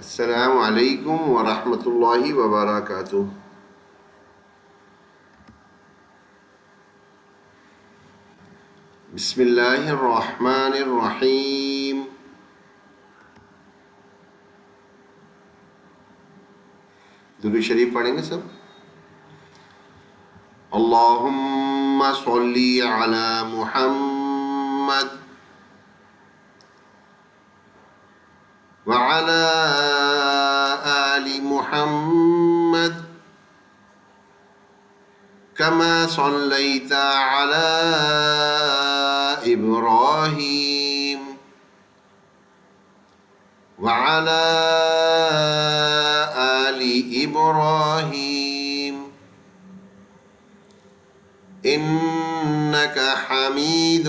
السلام علیکم ورحمۃ اللہ وبرکاتہ۔ بسم اللہ الرحمن الرحیم۔ درود شریف پڑھیں گے سب۔ اللہم صلی علی محمد وعلی آل محمد کما صلیت علی ابراہیم وعلی آل ابراہیم انک حمید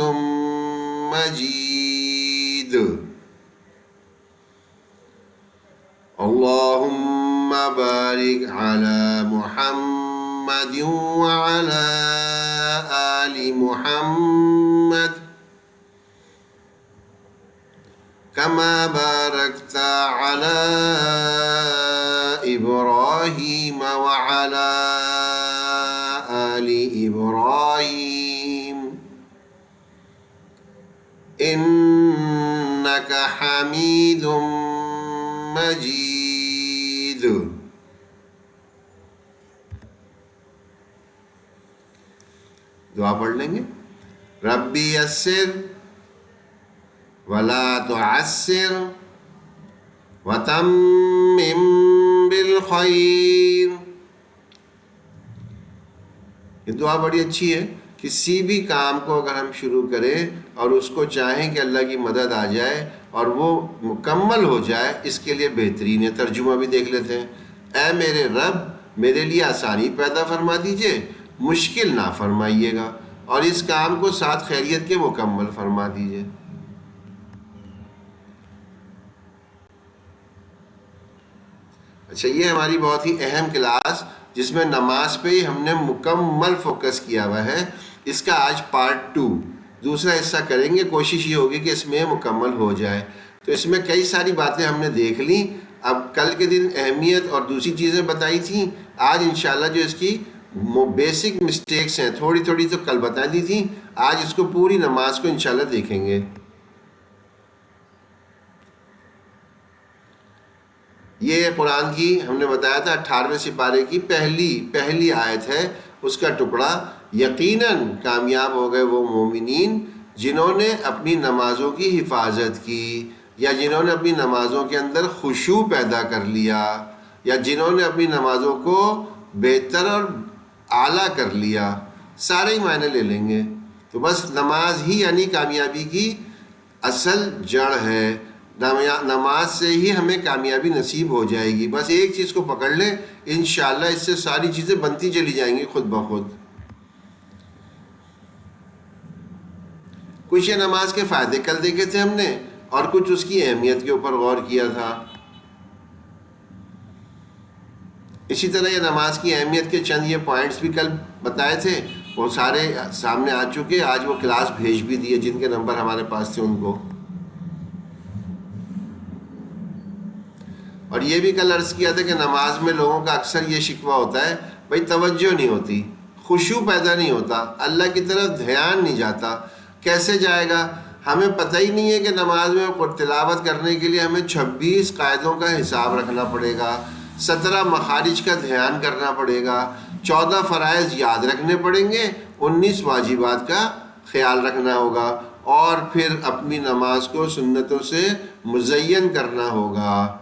مجید۔ اللہم بارک علی محمد وعلی آل محمد کما بارکت علی ابراہیم وعلی آل ابراہیم انک حمید مجید۔ دعا پڑھ لیں گے۔ ربی یسر ولا تعسر وتمم بالخیر۔ یہ دعا بڑی اچھی ہے۔ کسی بھی کام کو اگر ہم شروع کریں اور اس کو چاہیں کہ اللہ کی مدد آ جائے اور وہ مکمل ہو جائے، اس کے لیے بہترین ہے۔ ترجمہ بھی دیکھ لیتے ہیں۔ اے میرے رب، میرے لیے آسانی پیدا فرما دیجئے، مشکل نہ فرمائیے گا، اور اس کام کو ساتھ خیریت کے مکمل فرما دیجئے۔ اچھا، یہ ہماری بہت ہی اہم کلاس جس میں نماز پہ ہی ہم نے مکمل فوکس کیا ہوا ہے، اس کا آج پارٹ 2 دوسرا حصہ کریں گے۔ کوشش یہ ہوگی کہ اس میں مکمل ہو جائے۔ تو اس میں کئی ساری باتیں ہم نے دیکھ لیں۔ اب کل کے دن اہمیت اور دوسری چیزیں بتائی تھیں، آج انشاءاللہ جو اس کی بیسک مسٹیکس ہیں تھوڑی تھوڑی تو کل بتا دی تھیں، آج اس کو پوری نماز کو انشاءاللہ دیکھیں گے۔ یہ قرآن کی ہم نے بتایا تھا 18ویں سپارے کی پہلی آیت ہے، اس کا ٹکڑا۔ یقیناً کامیاب ہو گئے وہ مومنین جنہوں نے اپنی نمازوں کی حفاظت کی، یا جنہوں نے اپنی نمازوں کے اندر خشوع پیدا کر لیا، یا جنہوں نے اپنی نمازوں کو بہتر اور اعلیٰ کر لیا۔ سارے ہی معنی لے لیں گے۔ تو بس نماز ہی یعنی کامیابی کی اصل جڑ ہے۔ نماز سے ہی ہمیں کامیابی نصیب ہو جائے گی۔ بس ایک چیز کو پکڑ لیں، انشاءاللہ اس سے ساری چیزیں بنتی چلی جائیں گی خود بخود۔ کچھ یہ نماز کے فائدے کل دیکھے تھے ہم نے، اور کچھ اس کی اہمیت کے اوپر غور کیا تھا۔ اسی طرح یہ نماز کی اہمیت کے چند یہ پوائنٹس بھی کل بتائے تھے، وہ سارے سامنے آ چکے۔ آج وہ کلاس بھیج بھی دیے جن کے نمبر ہمارے پاس تھے ان کو۔ اور یہ بھی کل عرض کیا تھا کہ نماز میں لوگوں کا اکثر یہ شکوہ ہوتا ہے، بھائی توجہ نہیں ہوتی، خشوع پیدا نہیں ہوتا، اللہ کی طرف دھیان نہیں جاتا۔ کیسے جائے گا؟ ہمیں پتہ ہی نہیں ہے کہ نماز میں تلاوت کرنے کے لیے ہمیں 26 قاعدوں کا حساب رکھنا پڑے گا، 17 مخارج کا دھیان کرنا پڑے گا، 14 فرائض یاد رکھنے پڑیں گے، 19 واجبات کا خیال رکھنا ہوگا، اور پھر اپنی نماز کو سنتوں سے مزین کرنا ہوگا۔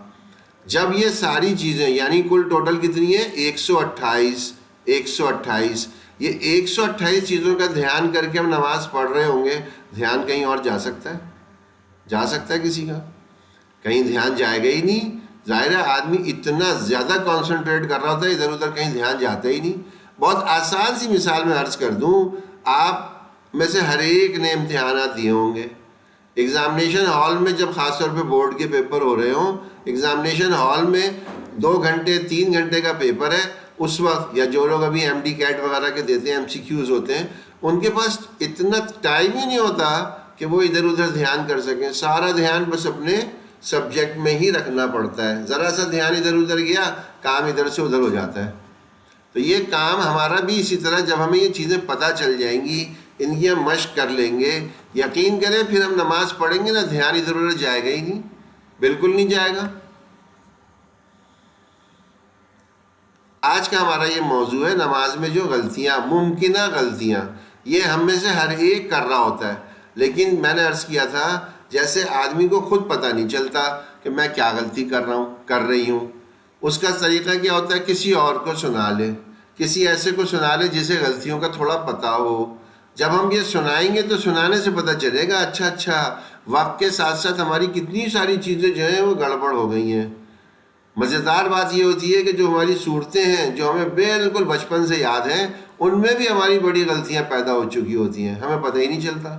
جب یہ ساری چیزیں یعنی کل ٹوٹل کتنی ہے؟ 128۔ یہ 128 چیزوں کا دھیان کر کے ہم نماز پڑھ رہے ہوں گے، دھیان کہیں اور جا سکتا ہے؟ جا سکتا ہے کسی کا؟ کہیں دھیان جائے گا ہی نہیں۔ ظاہر ہے آدمی اتنا زیادہ کانسنٹریٹ کر رہا ہوتا ہے، ادھر ادھر کہیں دھیان جاتا ہی نہیں۔ بہت آسان سی مثال میں عرض کر دوں، آپ میں سے ہر ایک نے امتحانات دیے ہوں گے۔ ایگزامینیشن ہال میں جب خاص طور پہ بورڈ کے پیپر ہو رہے ہوں، ایگزامینیشن ہال میں 2 گھنٹے 3 گھنٹے کا پیپر ہے، اس وقت یا جو لوگ ابھی ایم ڈی کیٹ وغیرہ کے دیتے ہیں، ایم سی کیوز ہوتے ہیں، ان کے پاس اتنا ٹائم ہی نہیں ہوتا کہ وہ ادھر ادھر دھیان کر سکیں۔ سارا دھیان بس اپنے سبجیکٹ میں ہی رکھنا پڑتا ہے. ذرا سا دھیان ادھر ادھر گیا، کام ادھر سے ادھر ہو جاتا ہے. تو یہ کام ہمارا بھی اسی طرح، جب ہمیں یہ چیزیں پتہ چل جائیں گی، ان کی ہم مشق کر لیں گے، یقین کریں پھر ہم نماز پڑھیں گے نا، دھیان ادھر ادھر جائے گا ہی نہیں، بالکل نہیں جائے گا. آج کا ہمارا یہ موضوع ہے نماز میں جو غلطیاں، ممکنہ غلطیاں. یہ ہم میں سے ہر ایک کر رہا ہوتا ہے، لیکن میں نے عرض کیا تھا جیسے آدمی کو خود پتہ نہیں چلتا کہ میں کیا غلطی کر رہا ہوں، کر رہی ہوں. اس کا طریقہ کیا ہوتا ہے، کسی اور کو سنا لے، کسی ایسے کو سنا لے جسے غلطیوں کا تھوڑا پتہ ہو. جب ہم یہ سنائیں گے تو سنانے سے پتہ چلے گا اچھا وقت کے ساتھ ساتھ ہماری کتنی ساری چیزیں جو ہیں وہ گڑبڑ ہو گئی ہیں. مزیدار بات یہ ہوتی ہے کہ جو ہماری صورتیں ہیں جو ہمیں بالکل بچپن سے یاد ہیں، ان میں بھی ہماری بڑی غلطیاں پیدا ہو چکی ہوتی ہیں، ہمیں پتہ ہی نہیں چلتا.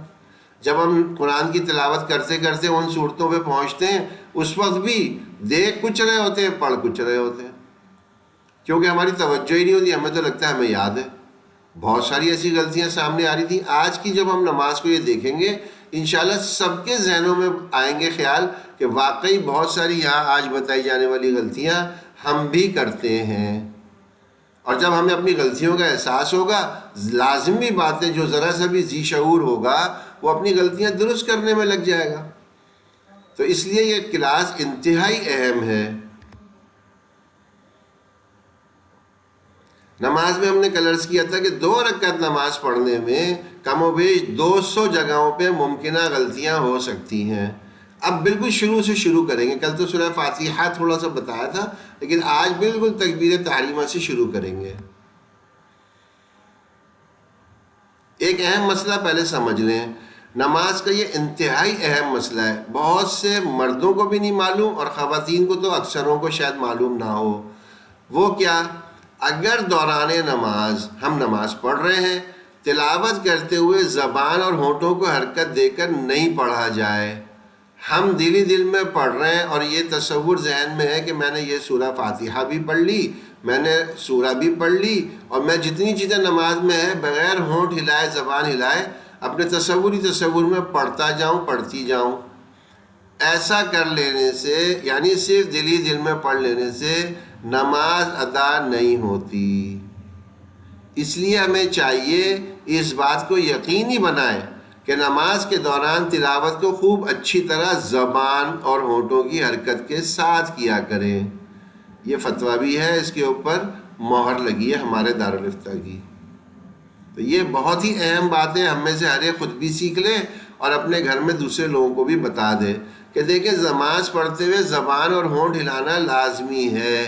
جب ہم قرآن کی تلاوت کرتے کرتے ان صورتوں پہ پہنچتے ہیں، اس وقت بھی دیکھ کچھ رہے ہوتے ہیں، پڑھ کچھ رہے ہوتے ہیں، کیونکہ ہماری توجہ ہی نہیں ہوتی. ہمیں تو لگتا ہے ہمیں یاد ہے. بہت ساری ایسی غلطیاں سامنے آ رہی تھیں. آج کی جب ہم نماز کو یہ دیکھیں گے، انشاءاللہ سب کے ذہنوں میں آئیں گے خیال کہ واقعی بہت ساری یہاں آج بتائی جانے والی غلطیاں ہم بھی کرتے ہیں. اور جب ہمیں اپنی غلطیوں کا احساس ہوگا، لازمی بات ہے جو ذرا سا بھی ذی شعور ہوگا وہ اپنی غلطیاں درست کرنے میں لگ جائے گا. تو اس لیے یہ کلاس انتہائی اہم ہے. نماز میں ہم نے کل عرض کیا تھا کہ 2 رکعت نماز پڑھنے میں کم و بیش 200 جگہوں پہ ممکنہ غلطیاں ہو سکتی ہیں. اب بالکل شروع سے شروع کریں گے. کل تو سورہ فاتحہ تھوڑا سا بتایا تھا، لیکن آج بالکل تکبیر تحریمہ سے شروع کریں گے. ایک اہم مسئلہ پہلے سمجھ لیں. نماز کا یہ انتہائی اہم مسئلہ ہے. بہت سے مردوں کو بھی نہیں معلوم اور خواتین کو تو اکثروں کو شاید معلوم نہ ہو. وہ کیا؟ اگر دوران نماز ہم نماز پڑھ رہے ہیں، تلاوت کرتے ہوئے زبان اور ہونٹوں کو حرکت دے کر نہیں پڑھا جائے، ہم دل ہی دل میں پڑھ رہے ہیں اور یہ تصور ذہن میں ہے کہ میں نے یہ سورہ فاتحہ بھی پڑھ لی، میں نے سورہ بھی پڑھ لی، اور میں جتنی چیزیں نماز میں ہے بغیر ہونٹ ہلائے زبان ہلائے اپنے تصور میں پڑھتا جاؤں، پڑھتی جاؤں. ایسا کر لینے سے، یعنی صرف دل ہی دل میں پڑھ لینے سے نماز ادا نہیں ہوتی. اس لیے ہمیں چاہیے اس بات کو یقینی بنائیں کہ نماز کے دوران تلاوت کو خوب اچھی طرح زبان اور ہونٹوں کی حرکت کے ساتھ کیا کریں. یہ فتویٰ بھی ہے، اس کے اوپر مہر لگی ہے ہمارے دارالفتہ کی. تو یہ بہت ہی اہم بات ہے. ہم میں سے ہر ایک خود بھی سیکھ لے اور اپنے گھر میں دوسرے لوگوں کو بھی بتا دے کہ دیکھیں نماز پڑھتے ہوئے زبان اور ہونٹ ہلانا لازمی ہے.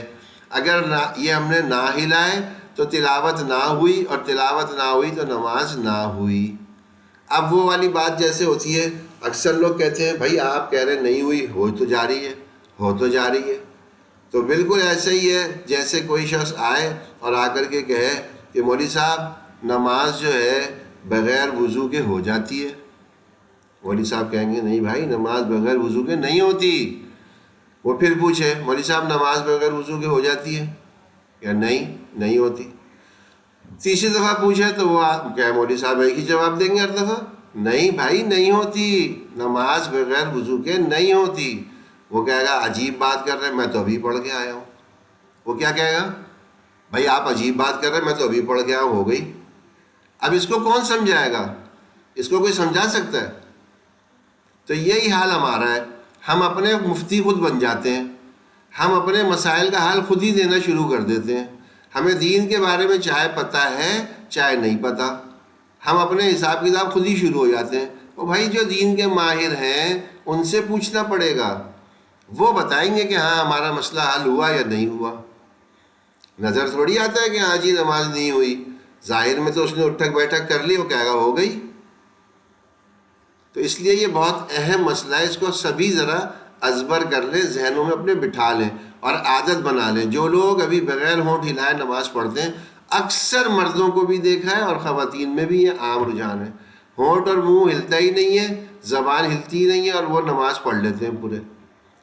اگر یہ ہم نے نہ ہلائے تو تلاوت نہ ہوئی، اور تلاوت نہ ہوئی تو نماز نہ ہوئی. اب وہ والی بات جیسے ہوتی ہے، اکثر لوگ کہتے ہیں بھائی آپ کہہ رہے نہیں ہوئی، ہو تو جا رہی ہے، ہو تو جا رہی ہے. تو بالکل ایسے ہی ہے جیسے کوئی شخص آئے اور آ کر کے کہے کہ مولوی صاحب نماز جو ہے بغیر وضو کے ہو جاتی ہے. مولوی صاحب کہیں گے نہیں بھائی نماز بغیر وضو کے نہیں ہوتی. وہ پھر پوچھے مولوی صاحب نماز بغیر وضو کے ہو جاتی ہے یا نہیں ہوتی. تیسری دفعہ پوچھے تو وہ کیا مولوی صاحب ایک ہی جواب دیں گے ہر دفعہ، نہیں بھائی نہیں ہوتی، نماز بغیر وضو کے نہیں ہوتی. وہ کہے گا عجیب بات کر رہے ہیں، میں تو ابھی پڑھ کے آیا ہوں. وہ کیا کہے گا؟ بھائی آپ عجیب بات کر رہے ہیں، میں تو ابھی پڑھ کے آیا ہوں، ہو گئی. اب اس کو کون سمجھائے گا؟ اس کو کوئی سمجھا سکتا ہے؟ تو یہی حال ہمارا ہے. ہم اپنے مفتی خود بن جاتے ہیں، ہم اپنے مسائل کا حل خود ہی دینا شروع کر دیتے ہیں. ہمیں دین کے بارے میں چاہے پتہ ہے چاہے نہیں پتہ، ہم اپنے حساب کتاب خود ہی شروع ہو جاتے ہیں. اور بھائی جو دین کے ماہر ہیں ان سے پوچھنا پڑے گا، وہ بتائیں گے کہ ہاں ہمارا مسئلہ حل ہوا یا نہیں ہوا. نظر تھوڑی آتا ہے کہ ہاں جی نماز نہیں ہوئی، ظاہر میں تو اس نے اٹھک بیٹھک کر لی، وہ کہے گا ہو گئی. تو اس لیے یہ بہت اہم مسئلہ ہے. اس کو سبھی ذرا ازبر کر لیں، ذہنوں میں اپنے بٹھا لیں اور عادت بنا لیں. جو لوگ ابھی بغیر ہونٹ ہلائے نماز پڑھتے ہیں، اکثر مردوں کو بھی دیکھا ہے اور خواتین میں بھی یہ عام رجحان ہے. ہونٹ اور منہ ہلتا ہی نہیں ہے، زبان ہلتی ہی نہیں ہے، اور وہ نماز پڑھ لیتے ہیں پورے.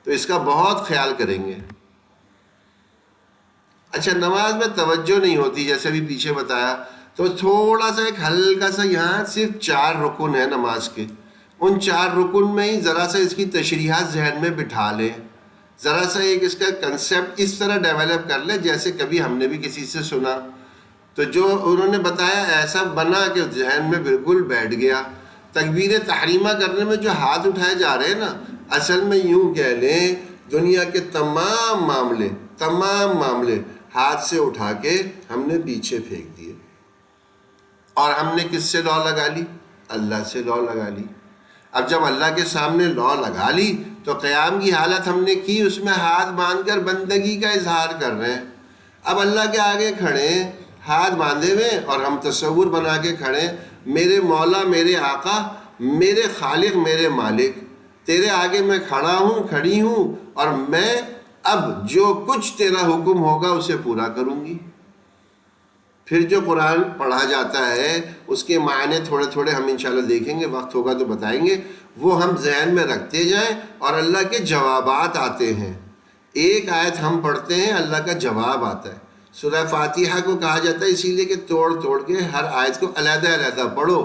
تو اس کا بہت خیال کریں گے. اچھا نماز میں توجہ نہیں ہوتی جیسے بھی پیچھے بتایا، تو تھوڑا سا ایک ہلکا سا، یہاں صرف 4 رکن ہیں نماز کے. ان 4 رکن میں ہی ذرا سا اس کی تشریحات ذہن میں بٹھا لیں، ذرا سا ایک اس کا کنسیپٹ اس طرح ڈیولپ کر لیں جیسے کبھی ہم نے بھی کسی سے سنا، تو جو انہوں نے بتایا ایسا بنا کہ ذہن میں بالکل بیٹھ گیا۔ تکبیر تحریمہ کرنے میں جو ہاتھ اٹھائے جا رہے ہیں نا، اصل میں یوں کہہ لیں دنیا کے تمام معاملے ہاتھ سے اٹھا کے ہم نے پیچھے پھینک دیے، اور ہم نے کس سے لا لگا لی؟ اللہ سے لا لگا لی۔ اب جب اللہ کے سامنے لا لگا لی تو قیام کی حالت ہم نے کی، اس میں ہاتھ باندھ کر بندگی کا اظہار کر رہے ہیں۔ اب اللہ کے آگے کھڑے ہیں ہاتھ باندھے ہوئے، اور ہم تصور بنا کے کھڑے ہیں، میرے مولا، میرے آقا، میرے خالق، میرے مالک، تیرے آگے میں کھڑا ہوں، کھڑی ہوں، اور میں اب جو کچھ تیرا حکم ہوگا اسے پورا کروں گی۔ پھر جو قرآن پڑھا جاتا ہے اس کے معنی تھوڑے تھوڑے ہم انشاءاللہ دیکھیں گے، وقت ہوگا تو بتائیں گے، وہ ہم ذہن میں رکھتے جائیں، اور اللہ کے جوابات آتے ہیں۔ ایک آیت ہم پڑھتے ہیں، اللہ کا جواب آتا ہے۔ سورہ فاتحہ کو کہا جاتا ہے اسی لیے کہ توڑ توڑ کے ہر آیت کو علیحدہ علیحدہ پڑھو۔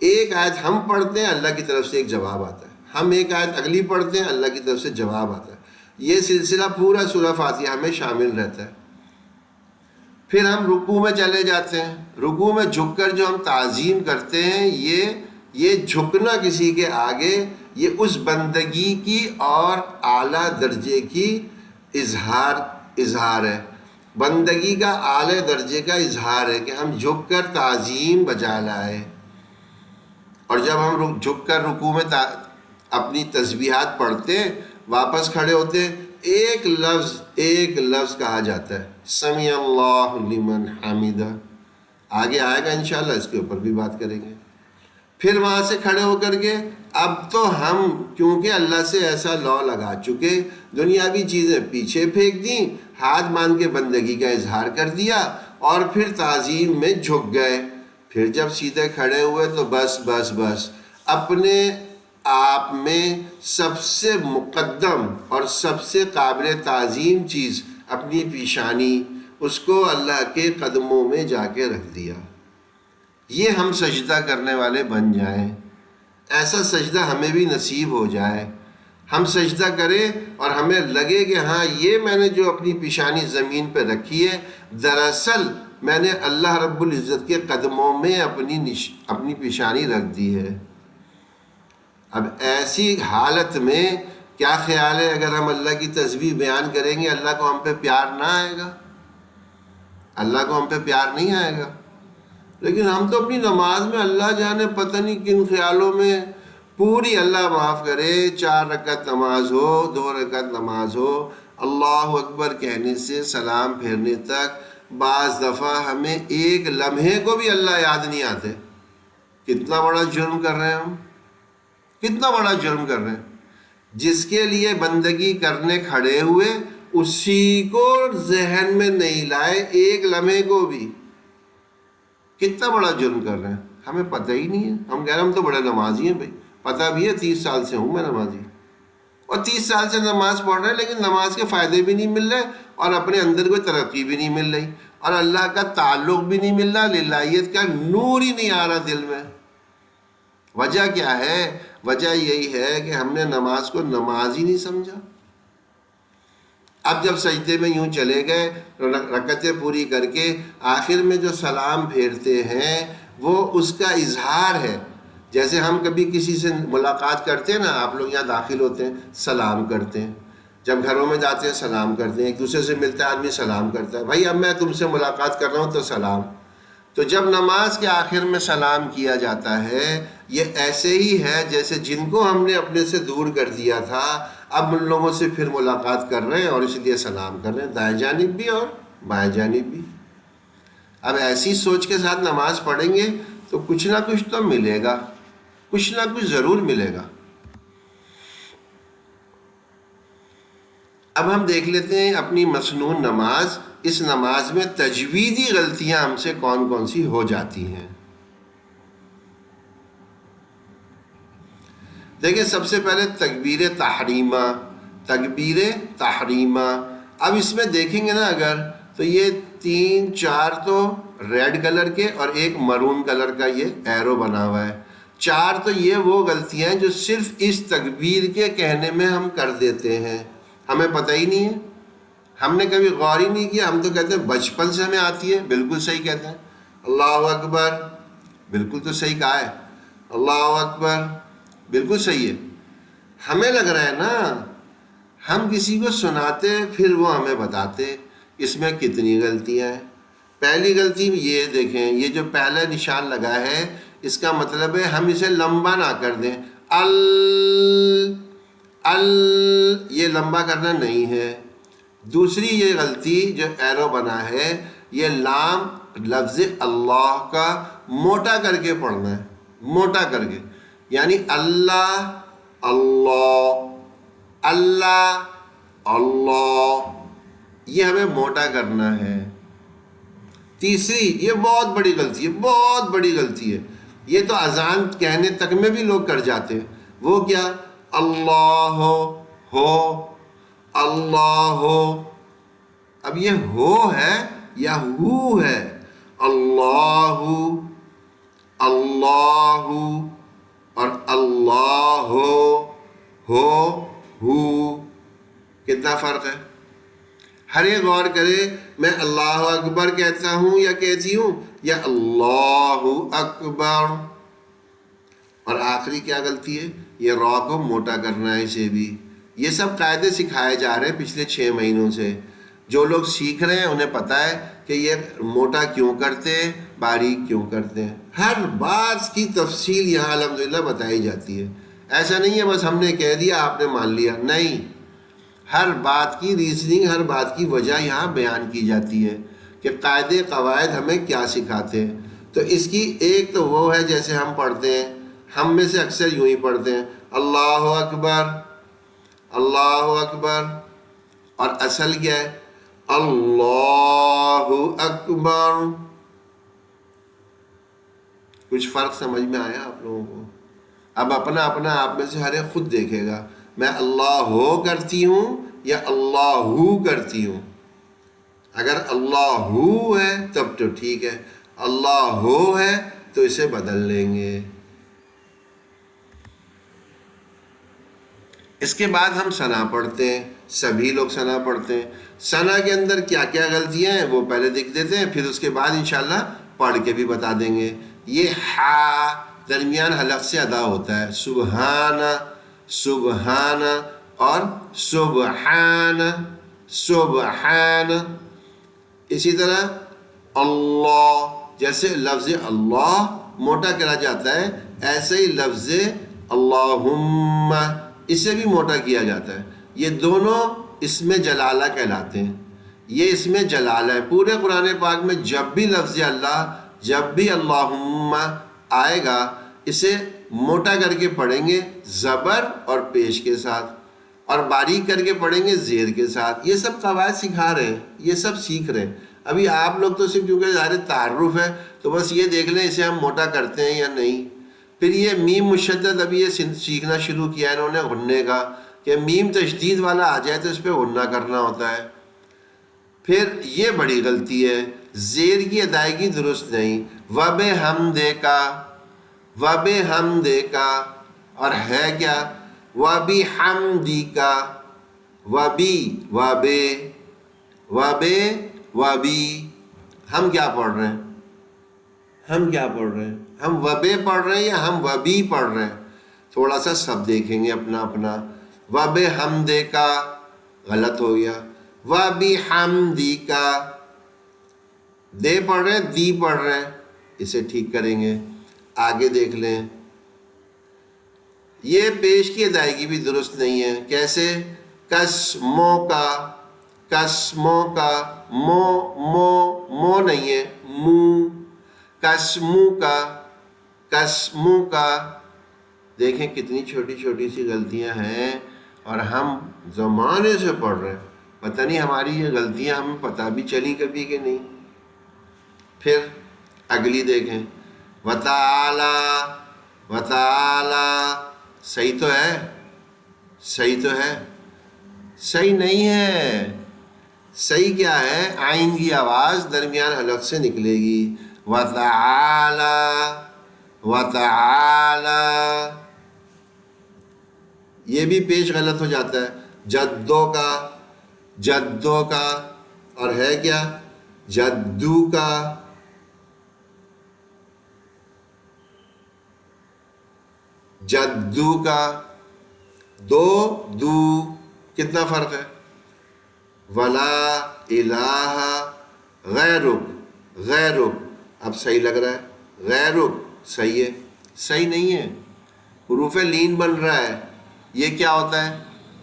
ایک آیت ہم پڑھتے ہیں، اللہ کی طرف سے ایک جواب آتا ہے، ہم ایک آیت اگلی پڑھتے ہیں، اللہ کی طرف سے جواب آتا ہے۔ یہ سلسلہ پورا سورہ فاتحہ میں شامل رہتا ہے۔ پھر ہم رکوع میں چلے جاتے ہیں، رکوع میں جھک کر جو ہم تعظیم کرتے ہیں، یہ جھکنا کسی کے آگے، یہ اس بندگی کی اور اعلیٰ درجے کی اظہار ہے، بندگی کا اعلیٰ درجے کا اظہار ہے کہ ہم جھک کر تعظیم بجا لائے۔ اور جب ہم جھک کر رکوع میں اپنی تسبیحات پڑھتے ہیں، واپس کھڑے ہوتے ہیں، ایک لفظ کہا جاتا ہے، سمیع اللہ لمن حمدہ۔ آگے آئے گا انشاءاللہ، اس کے اوپر بھی بات کریں گے۔ پھر وہاں سے کھڑے ہو کر کے اب تو ہم کیونکہ اللہ سے ایسا لا لگا چکے، دنیاوی چیزیں پیچھے پھینک دیں، ہاتھ باندھ کے بندگی کا اظہار کر دیا، اور پھر تعظیم میں جھک گئے۔ پھر جب سیدھے کھڑے ہوئے تو بس اپنے آپ میں سب سے مقدم اور سب سے قابل تعظیم چیز اپنی پیشانی، اس کو اللہ کے قدموں میں جا کے رکھ دیا۔ یہ ہم سجدہ کرنے والے بن جائیں، ایسا سجدہ ہمیں بھی نصیب ہو جائے، ہم سجدہ کریں اور ہمیں لگے کہ ہاں یہ میں نے جو اپنی پیشانی زمین پہ رکھی ہے، دراصل میں نے اللہ رب العزت کے قدموں میں اپنی پیشانی رکھ دی ہے۔ اب ایسی حالت میں کیا خیال ہے اگر ہم اللہ کی تسبیح بیان کریں گے، اللہ کو ہم پہ پیار نہ آئے گا؟ اللہ کو ہم پہ پیار نہیں آئے گا۔ لیکن ہم تو اپنی نماز میں اللہ جانے پتہ نہیں کن خیالوں میں پوری، اللہ معاف کرے، 4 رکعت نماز ہو، 2 رکعت نماز ہو، اللہ اکبر کہنے سے سلام پھیرنے تک بعض دفعہ ہمیں ایک لمحے کو بھی اللہ یاد نہیں آتے۔ کتنا بڑا جرم کر رہے ہیں ہم، کتنا بڑا جرم کر رہے ہیں۔ جس کے لیے بندگی کرنے کھڑے ہوئے اسی کو ذہن میں نہیں لائے ایک لمحے کو بھی، کتنا بڑا جرم کر رہے ہیں، ہمیں پتہ ہی نہیں ہے۔ ہم کہہ رہے ہیں ہم تو بڑے نمازی ہیں، بھائی پتہ بھی ہے 30 سال سے ہوں میں نمازی، اور 30 سال سے نماز پڑھ رہے ہیں، لیکن نماز کے فائدے بھی نہیں مل رہے، اور اپنے اندر کوئی ترقی بھی نہیں مل رہی، اور اللہ کا تعلق بھی نہیں مل رہا، للہیت کا نور ہی نہیں آ رہا دل میں۔ وجہ کیا ہے؟ وجہ یہی ہے کہ ہم نے نماز کو نماز ہی نہیں سمجھا۔ اب جب سجدے میں یوں چلے گئے، رکعتیں پوری کر کے آخر میں جو سلام پھیرتے ہیں وہ اس کا اظہار ہے۔ جیسے ہم کبھی کسی سے ملاقات کرتے ہیں نا، آپ لوگ یہاں داخل ہوتے ہیں، سلام کرتے ہیں، جب گھروں میں جاتے ہیں سلام کرتے ہیں، ایک دوسرے سے ملتا ہے آدمی سلام کرتا ہے، بھائی اب میں تم سے ملاقات کر رہا ہوں تو سلام۔ تو جب نماز کے آخر میں سلام کیا جاتا ہے، یہ ایسے ہی ہے جیسے جن کو ہم نے اپنے سے دور کر دیا تھا اب ان لوگوں سے پھر ملاقات کر رہے ہیں، اور اس لیے سلام کر رہے ہیں، دائیں جانب بھی اور بائیں جانب بھی۔ اب ایسی سوچ کے ساتھ نماز پڑھیں گے تو کچھ نہ کچھ تو ملے گا، کچھ نہ کچھ ضرور ملے گا۔ اب ہم دیکھ لیتے ہیں اپنی مسنون نماز، اس نماز میں تجویدی غلطیاں ہم سے کون کون سی ہو جاتی ہیں۔ دیکھیں سب سے پہلے تکبیر تحریمہ، اب اس میں دیکھیں گے نا اگر تو یہ 3 4 تو ریڈ کلر کے اور ایک مرون کلر کا یہ ایرو بنا ہوا ہے، 4 تو یہ وہ غلطیاں ہیں جو صرف اس تکبیر کے کہنے میں ہم کر دیتے ہیں، ہمیں پتہ ہی نہیں ہے، ہم نے کبھی غور ہی نہیں کیا، ہم تو کہتے ہیں بچپن سے ہمیں آتی ہے، بالکل صحیح کہتے ہیں، اللہ اکبر، بالکل تو صحیح کہا ہے، اللہ اکبر، بالکل صحیح ہے، ہمیں لگ رہا ہے نا، ہم کسی کو سناتے پھر وہ ہمیں بتاتے اس میں کتنی غلطیاں ہیں۔ پہلی غلطی یہ دیکھیں، یہ جو پہلا نشان لگا ہے اس کا مطلب ہے ہم اسے لمبا نہ کر دیں، یہ لمبا کرنا نہیں ہے۔ دوسری یہ غلطی جو ایرو بنا ہے، یہ لام لفظ اللہ کا موٹا کر کے پڑھنا ہے، موٹا کر کے، یعنی اللہ اللہ اللہ اللہ، یہ ہمیں موٹا کرنا ہے۔ تیسری یہ بہت بڑی غلطی ہے، بہت بڑی غلطی ہے، یہ تو اذان کہنے تک میں بھی لوگ کر جاتے ہیں، وہ کیا، اللہ ہو، اللہ ہو، اب یہ ہو ہے یا ہو ہے، اللہ اللہ اور اللہ ہو، کتنا فرق ہے؟ ہر ایک غور کرے، میں اللہ اکبر کہتا ہوں یا کہتی ہوں یا اللہ اکبر۔ اور آخری کیا غلطی ہے، یہ را کو موٹا کرنا ہے، اسے بھی، یہ سب قاعدے سکھائے جا رہے ہیں پچھلے 6 مہینوں سے، جو لوگ سیکھ رہے ہیں انہیں پتہ ہے کہ یہ موٹا کیوں کرتے ہیں، باریک کیوں کرتے ہیں، ہر بات کی تفصیل یہاں الحمدللہ بتائی جاتی ہے۔ ایسا نہیں ہے بس ہم نے کہہ دیا آپ نے مان لیا، نہیں، ہر بات کی ریزننگ، ہر بات کی وجہ یہاں بیان کی جاتی ہے کہ قاعدے قواعد ہمیں کیا سکھاتے ہیں۔ تو اس کی ایک تو وہ ہے جیسے ہم پڑھتے ہیں، ہم میں سے اکثر یوں ہی پڑھتے ہیں، اللہ اکبر، اللہ اکبر، اور اصل کیا ہے، اللہ اکبر۔ کچھ فرق سمجھ میں آیا آپ لوگوں کو؟ اب اپنا اپنا آپ میں سے ہر ایک خود دیکھے گا، میں اللہ ہو کرتی ہوں یا اللہ ہو کرتی ہوں۔ اگر اللہ ہو ہے تب تو ٹھیک ہے، اللہ ہو ہے تو اسے بدل لیں گے۔ اس کے بعد ہم ثنا پڑھتے ہیں، سبھی لوگ ثنا پڑھتے ہیں۔ ثنا کے اندر کیا کیا غلطیاں ہیں وہ پہلے لکھ دیتے ہیں، پھر اس کے بعد انشاءاللہ پڑھ کے بھی بتا دیں گے۔ یہ ہا درمیان حلق سے ادا ہوتا ہے، سبحان، سبحان اور سبحان، سبحان۔ اسی طرح اللہ، جیسے لفظ اللہ موٹا کرا جاتا ہے، ایسے ہی لفظ اللہم اسے بھی موٹا کیا جاتا ہے۔ یہ دونوں اسم جلالہ کہلاتے ہیں، یہ اسم جلالہ ہے۔ پورے قرآن پاک میں جب بھی لفظ اللہ، جب بھی اللہم آئے گا، اسے موٹا کر کے پڑھیں گے زبر اور پیش کے ساتھ، اور باریک کر کے پڑھیں گے زیر کے ساتھ۔ یہ سب قواعد سکھا رہے ہیں، یہ سب سیکھ رہے ہیں۔ ابھی آپ لوگ تو صرف کیونکہ ظاہر تعارف ہے تو بس یہ دیکھ لیں اسے ہم موٹا کرتے ہیں یا نہیں۔ پھر یہ میم مشدد، ابھی یہ سیکھنا شروع کیا ہے انہوں نے غنّے کا، کہ میم تشدید والا آ جائے تو اس پہ غنّہ کرنا ہوتا ہے۔ پھر یہ بڑی غلطی ہے، زیر کی ادائیگی درست نہیں، وب حمدے کا، وب حمدے کا، اور ہے کیا، وبی حمدی کا، وبی، وبے، وبے، وبی۔ ہم کیا پڑھ رہے ہیں، ہم کیا پڑھ رہے ہیں، ہم وبے پڑھ رہے ہیں یا ہم وبی پڑھ رہے ہیں؟ تھوڑا سا سب دیکھیں گے اپنا اپنا۔ وب حمدے کا غلط ہو گیا، وبی حمدی کا، دے پڑھ رہے ہیں، دی پڑھ رہے ہیں، اسے ٹھیک کریں گے۔ آگے دیکھ لیں، یہ پیش کی ادائیگی بھی درست نہیں ہے۔ کیسے، قسموں کا، قسموں کا، مو مو مو نہیں ہے، مو، قسموں کا، قسموں کا۔ دیکھیں کتنی چھوٹی چھوٹی سی غلطیاں ہیں اور ہم زمانے سے پڑھ رہے ہیں، پتہ نہیں ہماری یہ غلطیاں ہمیں پتہ بھی چلی کبھی کہ نہیں۔ پھر اگلی دیکھیں، وتعالی، وتعالی، صحیح تو ہے، صحیح تو ہے، صحیح نہیں ہے۔ صحیح کیا ہے، آئین کی آواز درمیان حلق سے نکلے گی، وتعالی، وتعالى، یہ بھی پیش غلط ہو جاتا ہے، جدوں کا، جدوں کا، اور ہے کیا جدو کا، جدو کا، دو دو کتنا فرق ہے؟ ولا الہ غیرک، غیرک اب صحیح لگ رہا ہے، غیرک صحیح ہے، صحیح نہیں ہے، حروف لین بن رہا ہے، یہ کیا ہوتا ہے؟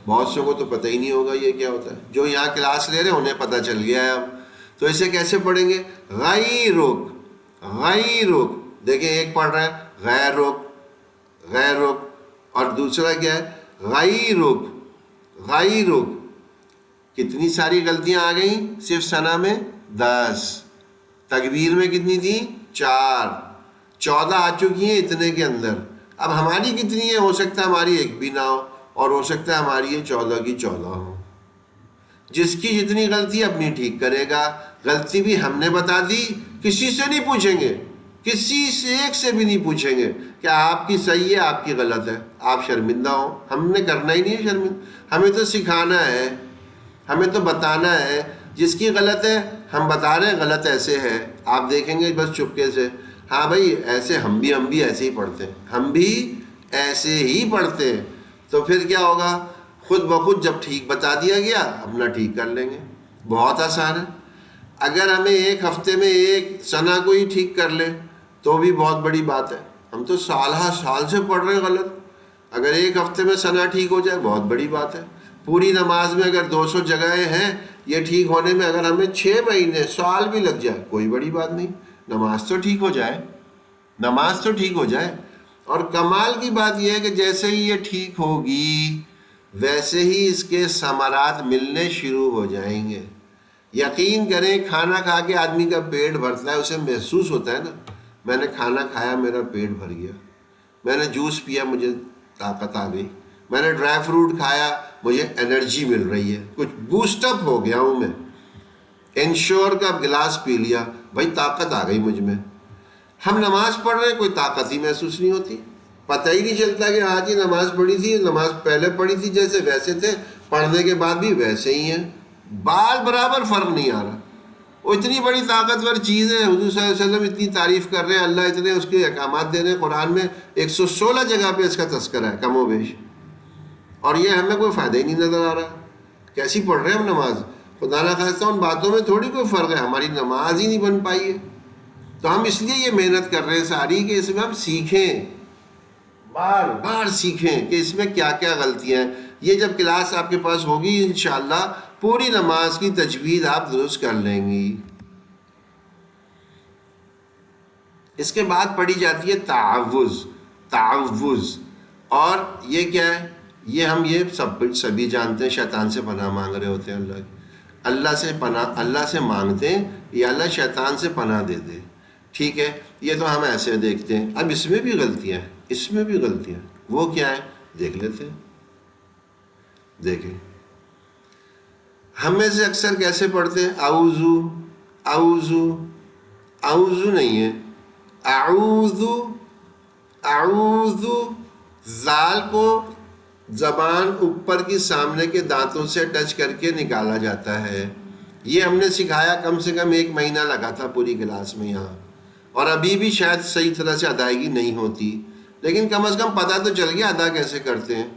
بہت سے کو تو پتہ ہی نہیں ہوگا یہ کیا ہوتا ہے، جو یہاں کلاس لے رہے ہیں انہیں پتہ چل گیا ہے اب. تو اسے کیسے پڑھیں گے؟ غیرک، غیرک، دیکھیں ایک پڑھ رہا ہے غیرک، غیرک، اور دوسرا کیا ہے غیرک، غیرک. کتنی ساری غلطیاں آ گئیں صرف ثنا میں 10، تکبیر میں کتنی تھیں 4، 14 آ چکی ہیں اتنے کے اندر. اب ہماری کتنی ہے؟ ہو سکتا ہے ہماری ایک بھی نہ ہو، اور ہو سکتا ہے ہماری یہ 14 کی 14 ہو. جس کی جتنی غلطی اپنی ٹھیک کرے گا. غلطی بھی ہم نے بتا دی، کسی سے نہیں پوچھیں گے، کسی سے ایک سے بھی نہیں پوچھیں گے کہ آپ کی صحیح ہے آپ کی غلط ہے، آپ شرمندہ ہوں. ہم نے کرنا ہی نہیں ہے شرمندہ، ہمیں تو سکھانا ہے، ہمیں تو بتانا ہے. جس کی غلط ہے ہم بتا رہے ہیں غلط ایسے ہے، آپ دیکھیں گے بس چپکے سے، ہاں بھائی ایسے ہم بھی ایسے ہی پڑھتے ہیں، ہم بھی ایسے ہی پڑھتے ہیں. تو پھر کیا ہوگا؟ خود بخود جب ٹھیک بتا دیا گیا اپنا ٹھیک کر لیں گے. بہت آسان ہے. اگر ہمیں ایک ہفتے میں ایک ثنا کو ہی ٹھیک کر لے تو بھی بہت بڑی بات ہے. ہم تو سال ہر سال سے پڑھ رہے ہیں غلط، اگر ایک ہفتے میں ثنا ٹھیک ہو جائے بہت بڑی بات ہے. پوری نماز میں اگر 200 جگہیں ہیں یہ ٹھیک ہونے میں، اگر ہمیں 6 مہینے سال بھی لگ جائے کوئی بڑی بات نہیں، نماز تو ٹھیک ہو جائے، نماز تو ٹھیک ہو جائے. اور کمال کی بات یہ ہے کہ جیسے ہی یہ ٹھیک ہوگی ویسے ہی اس کے ثمرات ملنے شروع ہو جائیں گے. یقین کریں کھانا کھا کے آدمی کا پیٹ بھرتا ہے، اسے محسوس ہوتا ہے نا، میں نے کھانا کھایا میرا پیٹ بھر گیا، میں نے جوس پیا مجھے طاقت آ گئی، میں نے ڈرائی فروٹ کھایا مجھے انرجی مل رہی ہے، کچھ بوسٹ اپ ہو گیا ہوں میں. انشور کا گلاس پی لیا بھائی طاقت آ گئی مجھ میں. ہم نماز پڑھ رہے ہیں کوئی طاقت ہی محسوس نہیں ہوتی، پتہ ہی نہیں چلتا کہ آج ہی نماز پڑھی تھی، نماز پہلے پڑھی تھی جیسے ویسے تھے، پڑھنے کے بعد بھی ویسے ہی ہیں، بال برابر فرق نہیں آ رہا. وہ اتنی بڑی طاقتور چیز ہے، حضور صلی اللہ علیہ وسلم اتنی تعریف کر رہے ہیں، اللہ اتنے اس کے احکامات دے رہے ہیں، قرآن میں 116 جگہ پہ اس کا تذکرہ ہے کم و بیش، اور یہ ہمیں کوئی فائدہ ہی نہیں نظر آ رہا. کیسی پڑھ رہے ہیں ہم نماز؟ خدا نہ خواستہ ان باتوں میں تھوڑی کوئی فرق ہے، ہماری نماز ہی نہیں بن پائی ہے. تو ہم اس لیے یہ محنت کر رہے ہیں ساری کہ اس میں ہم سیکھیں، بار بار سیکھیں کہ اس میں کیا کیا غلطیاں ہیں. یہ جب کلاس آپ کے پاس ہوگی انشاءاللہ پوری نماز کی تجوید آپ درست کر لیں گی. اس کے بعد پڑھی جاتی ہے تعوذ، تعوذ، اور یہ کیا ہے؟ یہ ہم یہ سبھی جانتے ہیں، شیطان سے پناہ مانگ رہے ہوتے ہیں. اللہ سے مانگتے ہیں یا اللہ شیطان سے پناہ دے دے. ٹھیک ہے، یہ تو ہم ایسے دیکھتے ہیں. اب اس میں بھی غلطیاں ہیں، اس میں بھی غلطیاں ہیں. وہ کیا ہے دیکھ لیتے ہیں. دیکھیں ہم میں سے اکثر کیسے پڑھتے ہیں؟ اعوذ، اعوذ، اعوذ نہیں ہے، اعوذ، اعوذ. زال کو زبان اوپر کی سامنے کے دانتوں سے ٹچ کر کے نکالا جاتا ہے. یہ ہم نے سکھایا کم سے کم 1 مہینہ لگا تھا پوری کلاس میں یہاں، اور ابھی بھی شاید صحیح طرح سے ادائیگی نہیں ہوتی، لیکن کم از کم پتہ تو چل گیا ادا کیسے کرتے ہیں.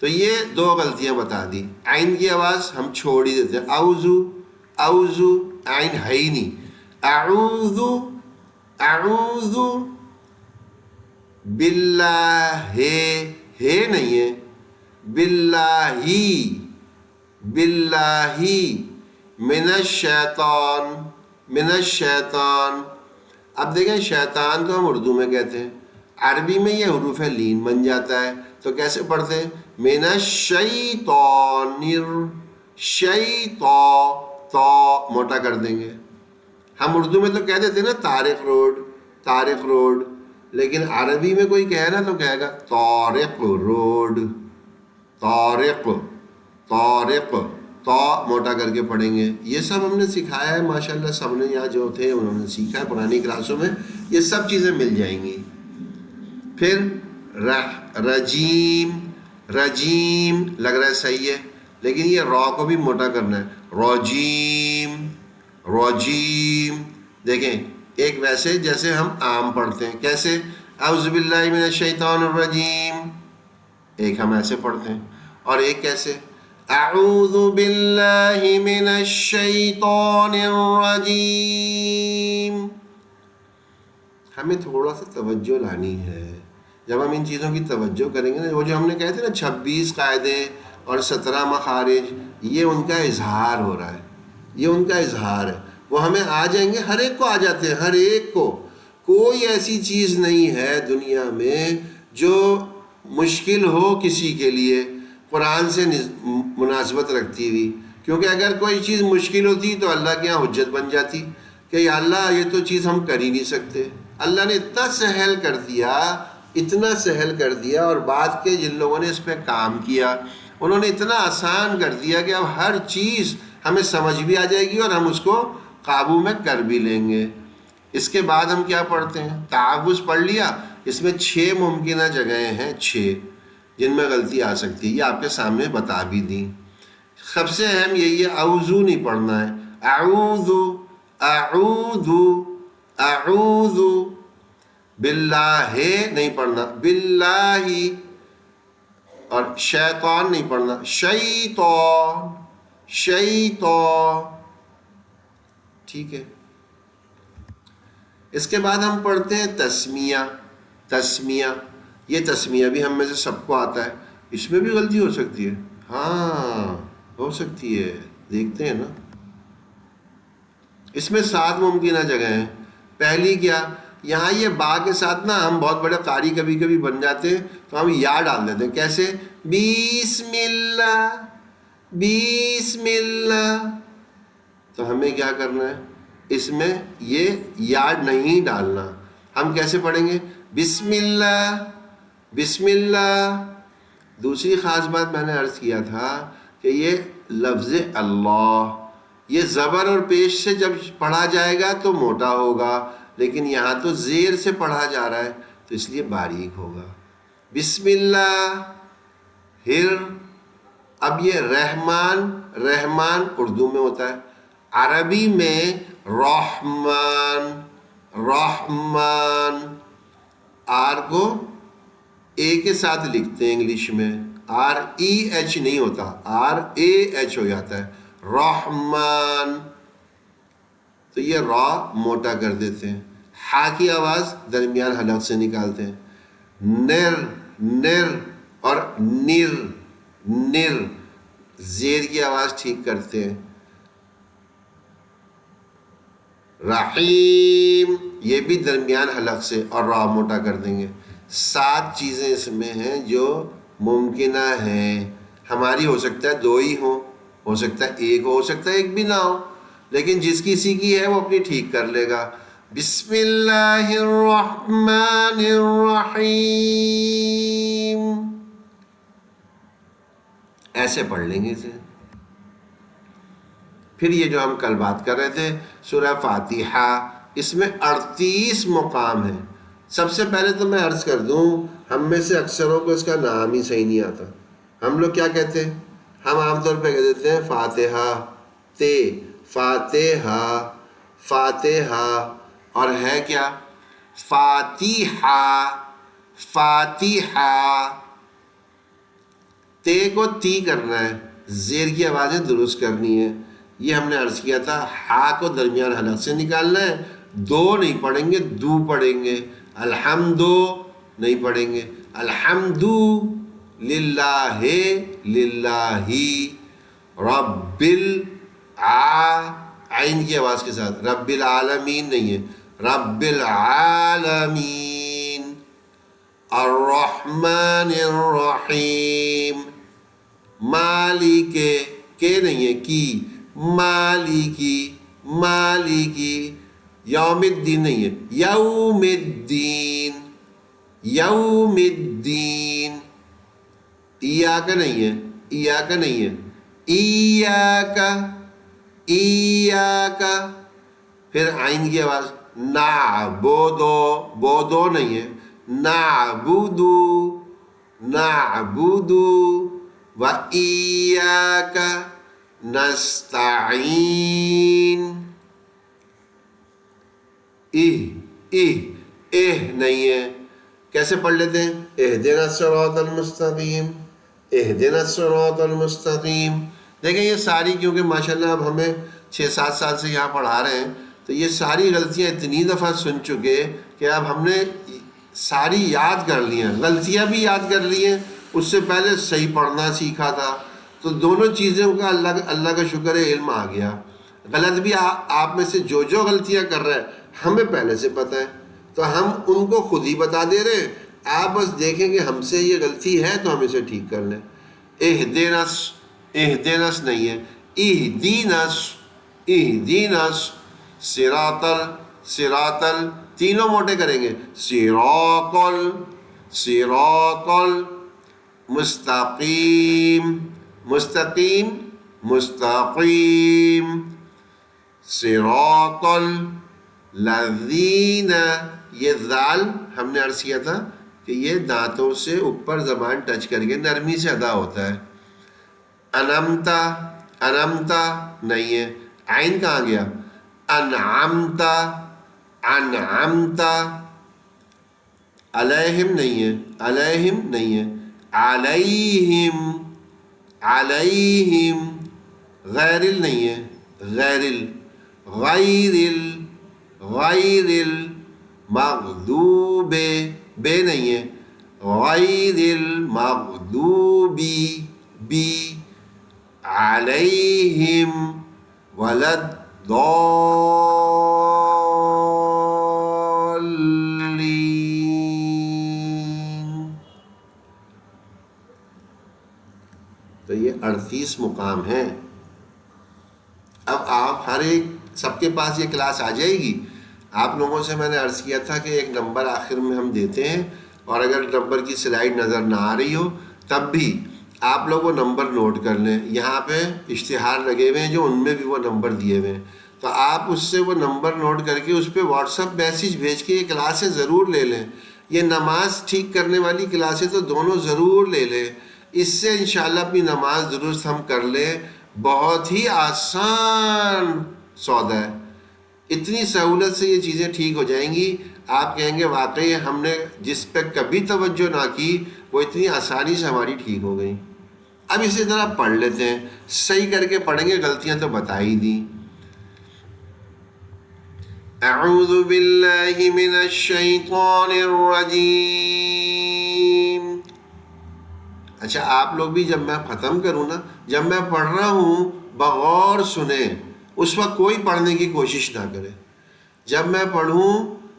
تو یہ 2 غلطیاں بتا دی. عین کی آواز ہم چھوڑ ہی دیتے ہیں، اعوذ، اعوذ، عین ہے ہی نہیں. اعوذ، اعوذ باللہ، ہے نہیں ہے، باللہ، باللہ، من الشیطان، من الشیطان. اب دیکھیں شیطان تو ہم اردو میں کہتے ہیں، عربی میں یہ حروف لین بن جاتا ہے، تو کیسے پڑھتے ہیں؟ من الشیطان، شیطان، تو موٹا کر دیں گے. ہم اردو میں تو کہہ دیتے ہیں نا طارق روڈ، طارق روڈ، لیکن عربی میں کوئی کہے نا تو کہے گا طارق روڈ، طارق، طارق، تو موٹا کر کے پڑھیں گے. یہ سب ہم نے سکھایا ہے ماشاءاللہ، سب نے یہاں جو تھے انہوں نے سیکھا ہے پرانی کلاسوں میں، یہ سب چیزیں مل جائیں گی. پھر رجیم، رجیم لگ رہا ہے صحیح ہے، لیکن یہ را کو بھی موٹا کرنا ہے، رجیم، رجیم. دیکھیں ایک ویسے جیسے ہم عام پڑھتے ہیں، کیسے؟ اعوذ باللہ من الشیطان الرجیم، ایک ہم ایسے پڑھتے ہیں، اور ایک کیسے؟ اعوذ باللہ من الشیطان الرجیم. ہمیں تھوڑا سا توجہ لانی ہے. جب ہم ان چیزوں کی توجہ کریں گے نا، وہ جو ہم نے کہے تھے نا 26 قاعدے اور 17 مخارج، یہ ان کا اظہار ہو رہا ہے، یہ ان کا اظہار ہے. وہ ہمیں آ جائیں گے، ہر ایک کو آ جاتے ہیں، ہر ایک کو. کوئی ایسی چیز نہیں ہے دنیا میں جو مشکل ہو کسی کے لیے قرآن سے مناسبت رکھتی ہوئی، کیونکہ اگر کوئی چیز مشکل ہوتی تو اللہ کے یہاں حجت بن جاتی کہ یا اللہ یہ تو چیز ہم کر ہی نہیں سکتے. اللہ نے اتنا سہل کر دیا، اتنا سہل کر دیا، اور بعد کے جن لوگوں نے اس پہ کام کیا انہوں نے اتنا آسان کر دیا کہ اب ہر چیز ہمیں سمجھ بھی آ جائے گی اور ہم اس کو قابو میں کر بھی لیں گے. اس کے بعد ہم کیا پڑھتے ہیں؟ تعوذ پڑھ لیا. اس میں 6 ممکنہ جگہیں ہیں، 6 جن میں غلطی آ سکتی ہے، یہ آپ کے سامنے بتا بھی دی. سب سے اہم یہی ہے، اعوذو نہیں پڑھنا ہے، اعوذ، اعوذ، اعوذ باللہ نہیں پڑھنا، باللہ. اور شیطان نہیں پڑھنا، شیطان، شیطان. ٹھیک ہے. اس کے بعد ہم پڑھتے ہیں تسمیہ. تسمیہ، یہ تسمیہ بھی ہم میں سے سب کو آتا ہے. اس میں بھی غلطی ہو سکتی ہے، ہاں ہو سکتی ہے، دیکھتے ہیں نا. اس میں 7 ممکنہ جگہ ہیں. پہلی کیا؟ یہاں یہ با کے ساتھ نا ہم بہت بڑے قاری کبھی کبھی بن جاتے ہیں تو ہم یا ڈال دیتے ہیں. کیسے؟ بسم اللہ، بسم اللہ. تو ہمیں کیا کرنا ہے؟ اس میں یہ یا نہیں ڈالنا. ہم کیسے پڑھیں گے؟ بسم اللہ، بسم اللہ. دوسری خاص بات میں نے عرض کیا تھا کہ یہ لفظ اللہ، یہ زبر اور پیش سے جب پڑھا جائے گا تو موٹا ہوگا، لیکن یہاں تو زیر سے پڑھا جا رہا ہے تو اس لیے باریک ہوگا. بسم اللہ. پھر اب یہ رحمان، رحمان اردو میں ہوتا ہے، عربی میں رحمان، رحمان. آر کو اے کے ساتھ لکھتے ہیں انگلش میں، آر ای ایچ نہیں ہوتا، آر اے ایچ ہو جاتا ہے، رحمان. تو یہ را موٹا کر دیتے ہیں. ہا کی آواز درمیان حلق سے نکالتے ہیں. نر، نر اور نر، نر. زیر کی آواز ٹھیک کرتے ہیں. رحیم، یہ بھی درمیان حلق سے اور را موٹا کر دیں گے. 7 چیزیں اس میں ہیں جو ممکنہ ہیں. ہماری ہو سکتا ہے 2 ہی ہوں، ہو سکتا ہے 1 ہو سکتا ہے 1 بھی نہ ہو، لیکن جس کسی کی ہے وہ اپنی ٹھیک کر لے گا. بسم اللہ الرحمن الرحیم، ایسے پڑھ لیں گے اسے. پھر یہ جو ہم کل بات کر رہے تھے سورہ فاتحہ، اس میں 38 مقام ہیں. سب سے پہلے تو میں عرض کر دوں، ہم میں سے اکثروں کو اس کا نام ہی صحیح نہیں آتا. ہم لوگ کیا کہتے ہیں؟ ہم عام طور پہ کہہ دیتے ہیں فاتحہ، تے، فاتحہ، فاتحہ. اور ہے کیا؟ فاتحہ، فاتحہ. تے کو تی کرنا ہے، زیر کی آوازیں درست کرنی ہے. یہ ہم نے عرض کیا تھا. ہا کو درمیان حلق سے نکالنا ہے. 2 نہیں پڑھیں گے، دو پڑھیں گے. الحمدو نہیں پڑھیں گے، الحمد للہ، للہ. رب عین کی آواز کے ساتھ، رب العالمین نہیں ہے، رب العالمین. الرحمن الرحیم. مالک کے نہیں ہے، کی، مالکی، مالکی. یوم الدین نہیں ہے، یوم الدین، یوم الدین. ایاک نہیں ہے، ایاک نہیں ہے، ایاک، ایاک. پھر عین کی آواز، نعبدو، بودو نہیں ہے، نعبدو نعبدو و ایاک نستعین. نہیں ہے. کیسے پڑھ لیتے ہیں؟ اہدنا الصراط المستقیم، اہدنا الصراط المستقیم. دیکھیں یہ ساری، کیونکہ ماشاءاللہ اب ہمیں 6-7 سال سے یہاں پڑھا رہے ہیں، تو یہ ساری غلطیاں اتنی دفعہ سن چکے کہ اب ہم نے ساری یاد کر لی ہیں، غلطیاں بھی یاد کر لی ہیں. اس سے پہلے صحیح پڑھنا سیکھا تھا، تو دونوں چیزوں کا اللہ کا شکر ہے علم آ گیا. غلط بھی آپ میں سے جو غلطیاں کر رہے ہیں ہمیں پہلے سے پتہ ہے، تو ہم ان کو خود ہی بتا دے رہے ہیں. آپ بس دیکھیں کہ ہم سے یہ غلطی ہے تو ہم اسے ٹھیک کر لیں. اہدینس، اہدینس نہیں ہے، اہدینس، اہدینس صراطل، صراطل تینوں موٹے کریں گے. صراطل، صراطل مستقیم، مستقیم، مستقیم. صراط الذین، یہ ذال ہم نے عرض کیا تھا کہ یہ دانتوں سے اوپر زبان ٹچ کر کے نرمی سے ادا ہوتا ہے. انمتا، انمتا نہیں ہے. عین کہاں گیا؟ انعمتا، انعمتا. علیہم نہیں ہے، علیہم نہیں ہے. علیہم، علیہم. غیر ال نہیں ہے، غیر ال، غیر ال، غیر المغضوب، بے نہیں ہے. غیر المغضوبی، بی. علیہم ولداللین. تو یہ 38 مقام ہیں. اب آپ ہر ایک، سب کے پاس یہ کلاس آ جائے گی. آپ لوگوں سے میں نے عرض کیا تھا کہ ایک نمبر آخر میں ہم دیتے ہیں، اور اگر نمبر کی سلائیڈ نظر نہ آ رہی ہو تب بھی آپ لوگ وہ نمبر نوٹ کر لیں. یہاں پہ اشتہار لگے ہوئے ہیں جو ان میں بھی وہ نمبر دیے ہوئے ہیں، تو آپ اس سے وہ نمبر نوٹ کر کے اس پہ واٹس ایپ میسیج بھیج کے یہ کلاسیں ضرور لے لیں. یہ نماز ٹھیک کرنے والی کلاسیں تو دونوں ضرور لے لیں. اس سے انشاءاللہ اپنی نماز درست ہم کر لیں. بہت ہی آسان سودا ہے. اتنی سہولت سے یہ چیزیں ٹھیک ہو جائیں گی، آپ کہیں گے واقعی ہم نے جس پہ کبھی توجہ نہ کی وہ اتنی آسانی سے ہماری ٹھیک ہو گئی. اب اسی طرح پڑھ لیتے ہیں، صحیح کر کے پڑھیں گے، غلطیاں تو بتا ہی دیں. اعوذ باللہ من الشیطان الرجیم. اچھا آپ لوگ بھی جب میں ختم کروں نا، جب میں پڑھ رہا ہوں بغور سنیں، اس وقت کوئی پڑھنے کی کوشش نہ کرے. جب میں پڑھوں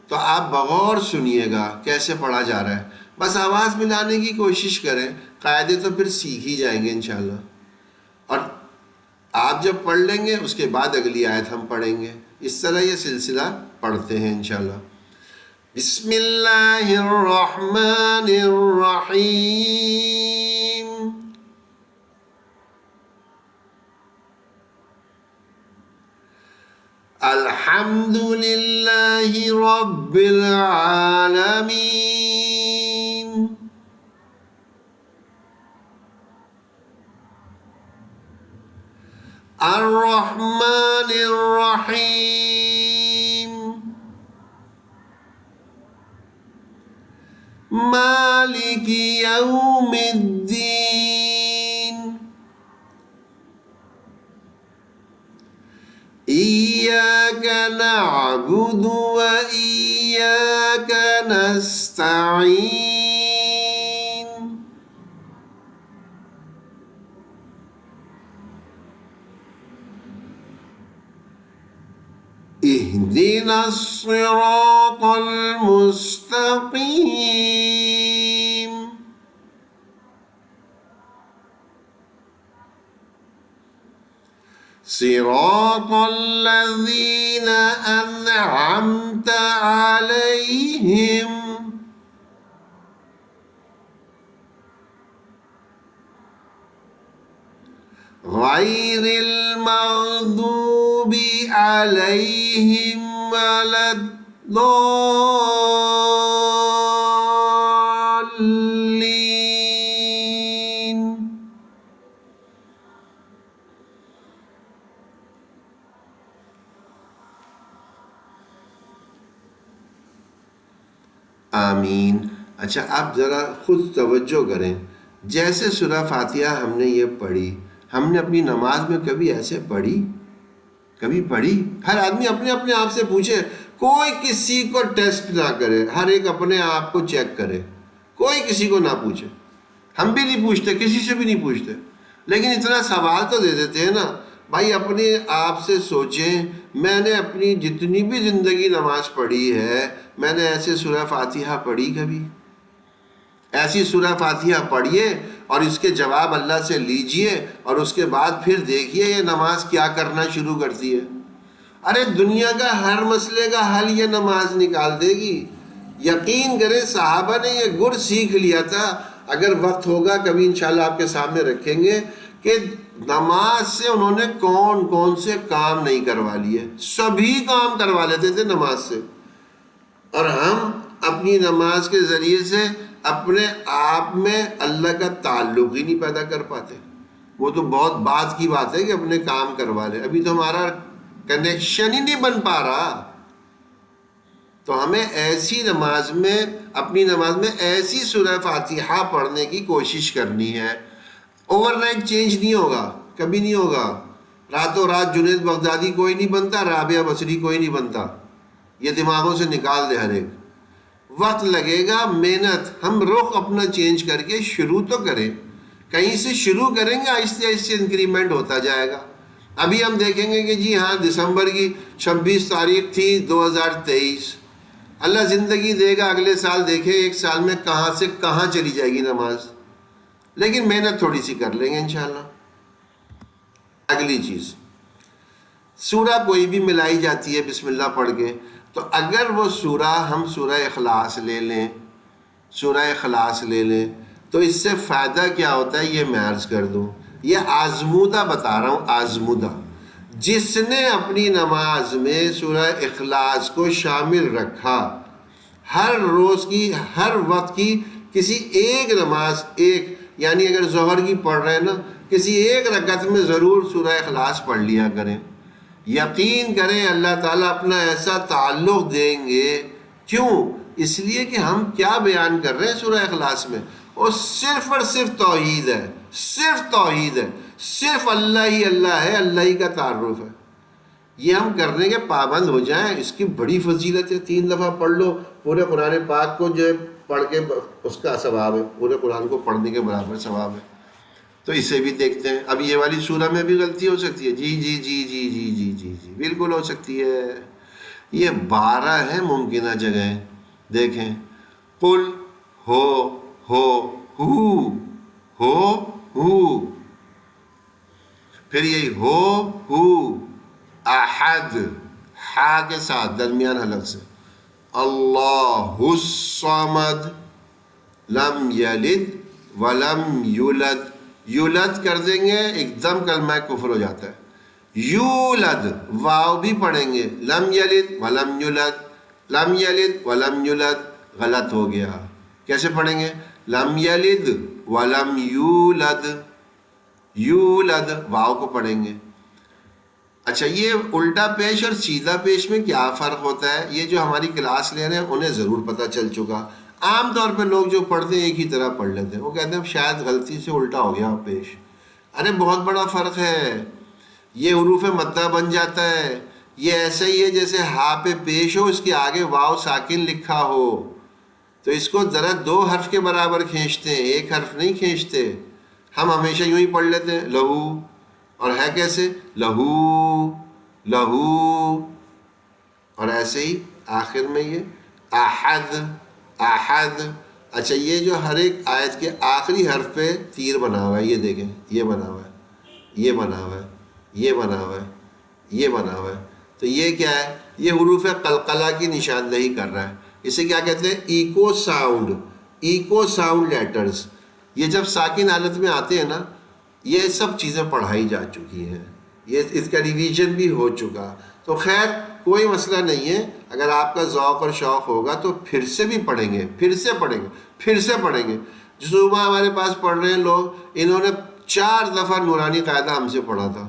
تو آپ بغور سنیے گا کیسے پڑھا جا رہا ہے، بس آواز ملانے کی کوشش کریں. قاعدے تو پھر سیکھ ہی جائیں گے انشاءاللہ. اور آپ جب پڑھ لیں گے اس کے بعد اگلی آیت ہم پڑھیں گے. اس طرح یہ سلسلہ پڑھتے ہیں انشاءاللہ. بسم اللہ الرحمن الرحیم. الحمد للہ رب العالمین. الرحمن الرحیم. مالک یوم الدین. ایاک نعبد و ایاک نستعین. اہدنا الصراط المستقیم. صراط الذین انعمت علیہم غیر المغضوب علیہم ولا الضالین. آمین۔ اچھا اب ذرا خود توجہ کریں، جیسے سورہ فاتحہ ہم نے یہ پڑھی، ہم نے اپنی نماز میں کبھی ایسے پڑھی؟ کبھی پڑھی؟ ہر آدمی اپنے اپنے آپ سے پوچھے، کوئی کسی کو ٹیسٹ نہ کرے، ہر ایک اپنے آپ کو چیک کرے، کوئی کسی کو نہ پوچھے۔ ہم بھی نہیں پوچھتے، کسی سے بھی نہیں پوچھتے، لیکن اتنا سوال تو دے دیتے ہیں نا۔ بھائی اپنے آپ سے سوچیں، میں نے اپنی جتنی بھی زندگی نماز پڑھی ہے، میں نے ایسے سورہ فاتحہ پڑھی کبھی؟ ایسی سورہ فاتحہ پڑھیے اور اس کے جواب اللہ سے لیجئے، اور اس کے بعد پھر دیکھیے یہ نماز کیا کرنا شروع کرتی ہے۔ ارے دنیا کا ہر مسئلے کا حل یہ نماز نکال دے گی۔ یقین کریں صحابہ نے یہ گر سیکھ لیا تھا۔ اگر وقت ہوگا کبھی انشاءاللہ آپ کے سامنے رکھیں گے کہ نماز سے انہوں نے کون کون سے کام نہیں کروا لیے، سبھی کام کروا لیتے تھے نماز سے۔ اور ہم اپنی نماز کے ذریعے سے اپنے آپ میں اللہ کا تعلق ہی نہیں پیدا کر پاتے۔ وہ تو بہت بعد کی بات ہے کہ اپنے کام کروا لیں، ابھی تو ہمارا کنیکشن ہی نہیں بن پا رہا۔ تو ہمیں ایسی نماز میں، اپنی نماز میں ایسی سورہ فاتحہ پڑھنے کی کوشش کرنی ہے۔ اوور نائٹ چینج نہیں ہوگا، کبھی نہیں ہوگا۔ راتوں رات جنید بغدادی کوئی نہیں بنتا، رابعہ بصری کوئی نہیں بنتا، یہ دماغوں سے نکال دے ہر ایک۔ وقت لگے گا، محنت، ہم رخ اپنا چینج کر کے شروع تو کریں، کہیں سے شروع کریں گے، آہستہ آہستہ انکریمنٹ ہوتا جائے گا۔ ابھی ہم دیکھیں گے کہ جی ہاں دسمبر کی 26 تاریخ تھی 2023، اللہ زندگی دے گا اگلے سال دیکھیں ایک سال میں کہاں سے کہاں چلی جائے گی نماز، لیکن محنت تھوڑی سی کر لیں گے انشاءاللہ۔ اگلی چیز، سورہ کوئی بھی ملائی جاتی ہے بسم اللہ پڑھ کے، تو اگر وہ سورہ ہم سورہ اخلاص لے لیں، سورہ اخلاص لے لیں تو اس سے فائدہ کیا ہوتا ہے یہ میں عرض کر دوں۔ یہ آزمودہ بتا رہا ہوں، آزمودہ۔ جس نے اپنی نماز میں سورہ اخلاص کو شامل رکھا، ہر روز کی، ہر وقت کی کسی ایک نماز، ایک یعنی اگر ظہر کی پڑھ رہے ہیں نا، کسی ایک رکعت میں ضرور سورہ اخلاص پڑھ لیا کریں۔ یقین کریں اللہ تعالیٰ اپنا ایسا تعلق دیں گے۔ کیوں؟ اس لیے کہ ہم کیا بیان کر رہے ہیں سورہ اخلاص میں، وہ صرف اور صرف توحید ہے، صرف توحید ہے، صرف اللہ ہی اللہ ہے، اللہ ہی کا تعارف ہے۔ یہ ہم کرنے کے پابند ہو جائیں، اس کی بڑی فضیلت ہے۔ 3 دفعہ پڑھ لو پورے قرآن پاک کو، جو ہے پڑھ کے اس کا ثواب ہے، پورے قرآن کو پڑھنے کے برابر ثواب ہے۔ تو اسے بھی دیکھتے ہیں۔ اب یہ والی سورہ میں بھی غلطی ہو سکتی ہے، جی جی جی جی جی جی جی جی بالکل ہو سکتی ہے۔ یہ 12 ہیں ممکنہ جگہیں، دیکھیں، قل ہو پھر یہی ہو احد، ہا کے ساتھ درمیان حلق سے، اللہ الصمد، لم یلد ولم یولد، یولد کر دیں گے ایک دم کلمہ کفر ہو جاتا ہے۔ یولد، واو بھی پڑھیں گے، لم یلد ولم یولد، لم یلد ولم یولد، غلط ہو گیا۔ کیسے پڑھیں گے؟ لم یلد ولم یولد، یولد واو کو پڑھیں گے۔ اچھا یہ الٹا پیش اور سیدھا پیش میں کیا فرق ہوتا ہے؟ یہ جو ہماری کلاس لے رہے ہیں انہیں ضرور پتہ چل چکا۔ عام طور پہ لوگ جو پڑھتے ہیں ایک ہی طرح پڑھ لیتے ہیں، وہ کہتے ہیں شاید غلطی سے الٹا ہو گیا پیش۔ ارے بہت بڑا فرق ہے، یہ حروف مدہ بن جاتا ہے۔ یہ ایسا ہی ہے جیسے ہا پہ پیش ہو، اس کے آگے واو ساکن لکھا ہو، تو اس کو ذرا 2 حرف کے برابر کھینچتے ہیں، 1 حرف نہیں کھینچتے۔ ہم ہمیشہ یوں ہی پڑھ لیتے ہیں لہو، اور ہے کیسے؟ لہو لہو، اور ایسے ہی آخر میں یہ احد احد۔ اچھا یہ جو ہر ایک آیت کے آخری حرف پہ تیر بنا ہوا ہے، یہ دیکھیں، یہ بنا ہوا ہے، یہ بنا ہوا ہے، یہ بنا ہوا ہے، یہ بنا ہوا ہے، تو یہ کیا ہے؟ یہ حروف قلقلہ کی نشاندہی کر رہا ہے۔ اسے کیا کہتے ہیں؟ Echo sound, echo sound letters. یہ جب ساکن حالت میں آتے ہیں نا، یہ سب چیزیں پڑھائی جا چکی ہیں، یہ اس کا ریویژن بھی ہو چکا۔ تو خیر کوئی مسئلہ نہیں ہے، اگر آپ کا ذوق اور شوق ہوگا تو پھر سے بھی پڑھیں گے، پھر سے پڑھیں گے، پھر سے پڑھیں گے۔ جو صبح ہمارے پاس پڑھ رہے ہیں لوگ، انہوں نے 4 دفعہ نورانی قاعدہ ہم سے پڑھا تھا،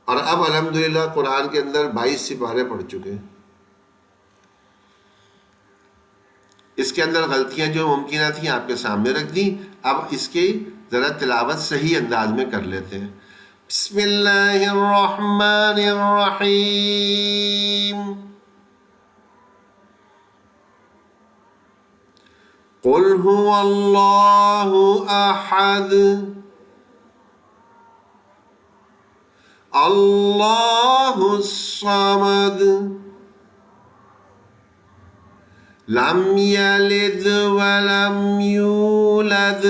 اور اب الحمدللہ قرآن کے اندر 22 سپارے پڑھ چکے ہیں۔ اس کے اندر غلطیاں جو ممکنہ تھیں آپ کے سامنے رکھ دیں. اب اس کی ذرا تلاوت صحیح انداز میں کر لیتے ہیں. بسم اللہ الرحمن الرحیم. قل هو اللہ احد اللہ الصمد لم یلد ولم یولد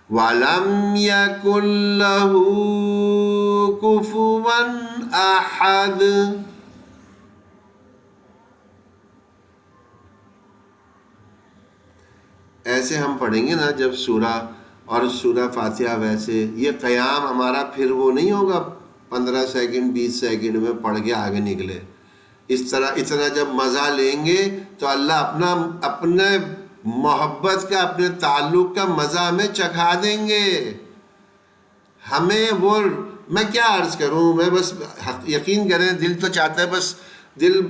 وَلَمْ يَكُنْ لَهُ كُفُوًا أَحَدٌ. ایسے ہم پڑھیں گے نا جب سورہ اور سورہ فاتحہ. ویسے یہ قیام ہمارا پھر وہ نہیں ہوگا 15 سیکنڈ 20 سیکنڈ میں پڑھ کے آگے نکلے. اس طرح اتنا جب مزہ لیں گے تو اللہ اپنے محبت کا، اپنے تعلق کا مزہ ہمیں چکھا دیں گے. ہمیں وہ میں کیا عرض کروں، میں بس یقین کریں دل تو چاہتا ہے بس دل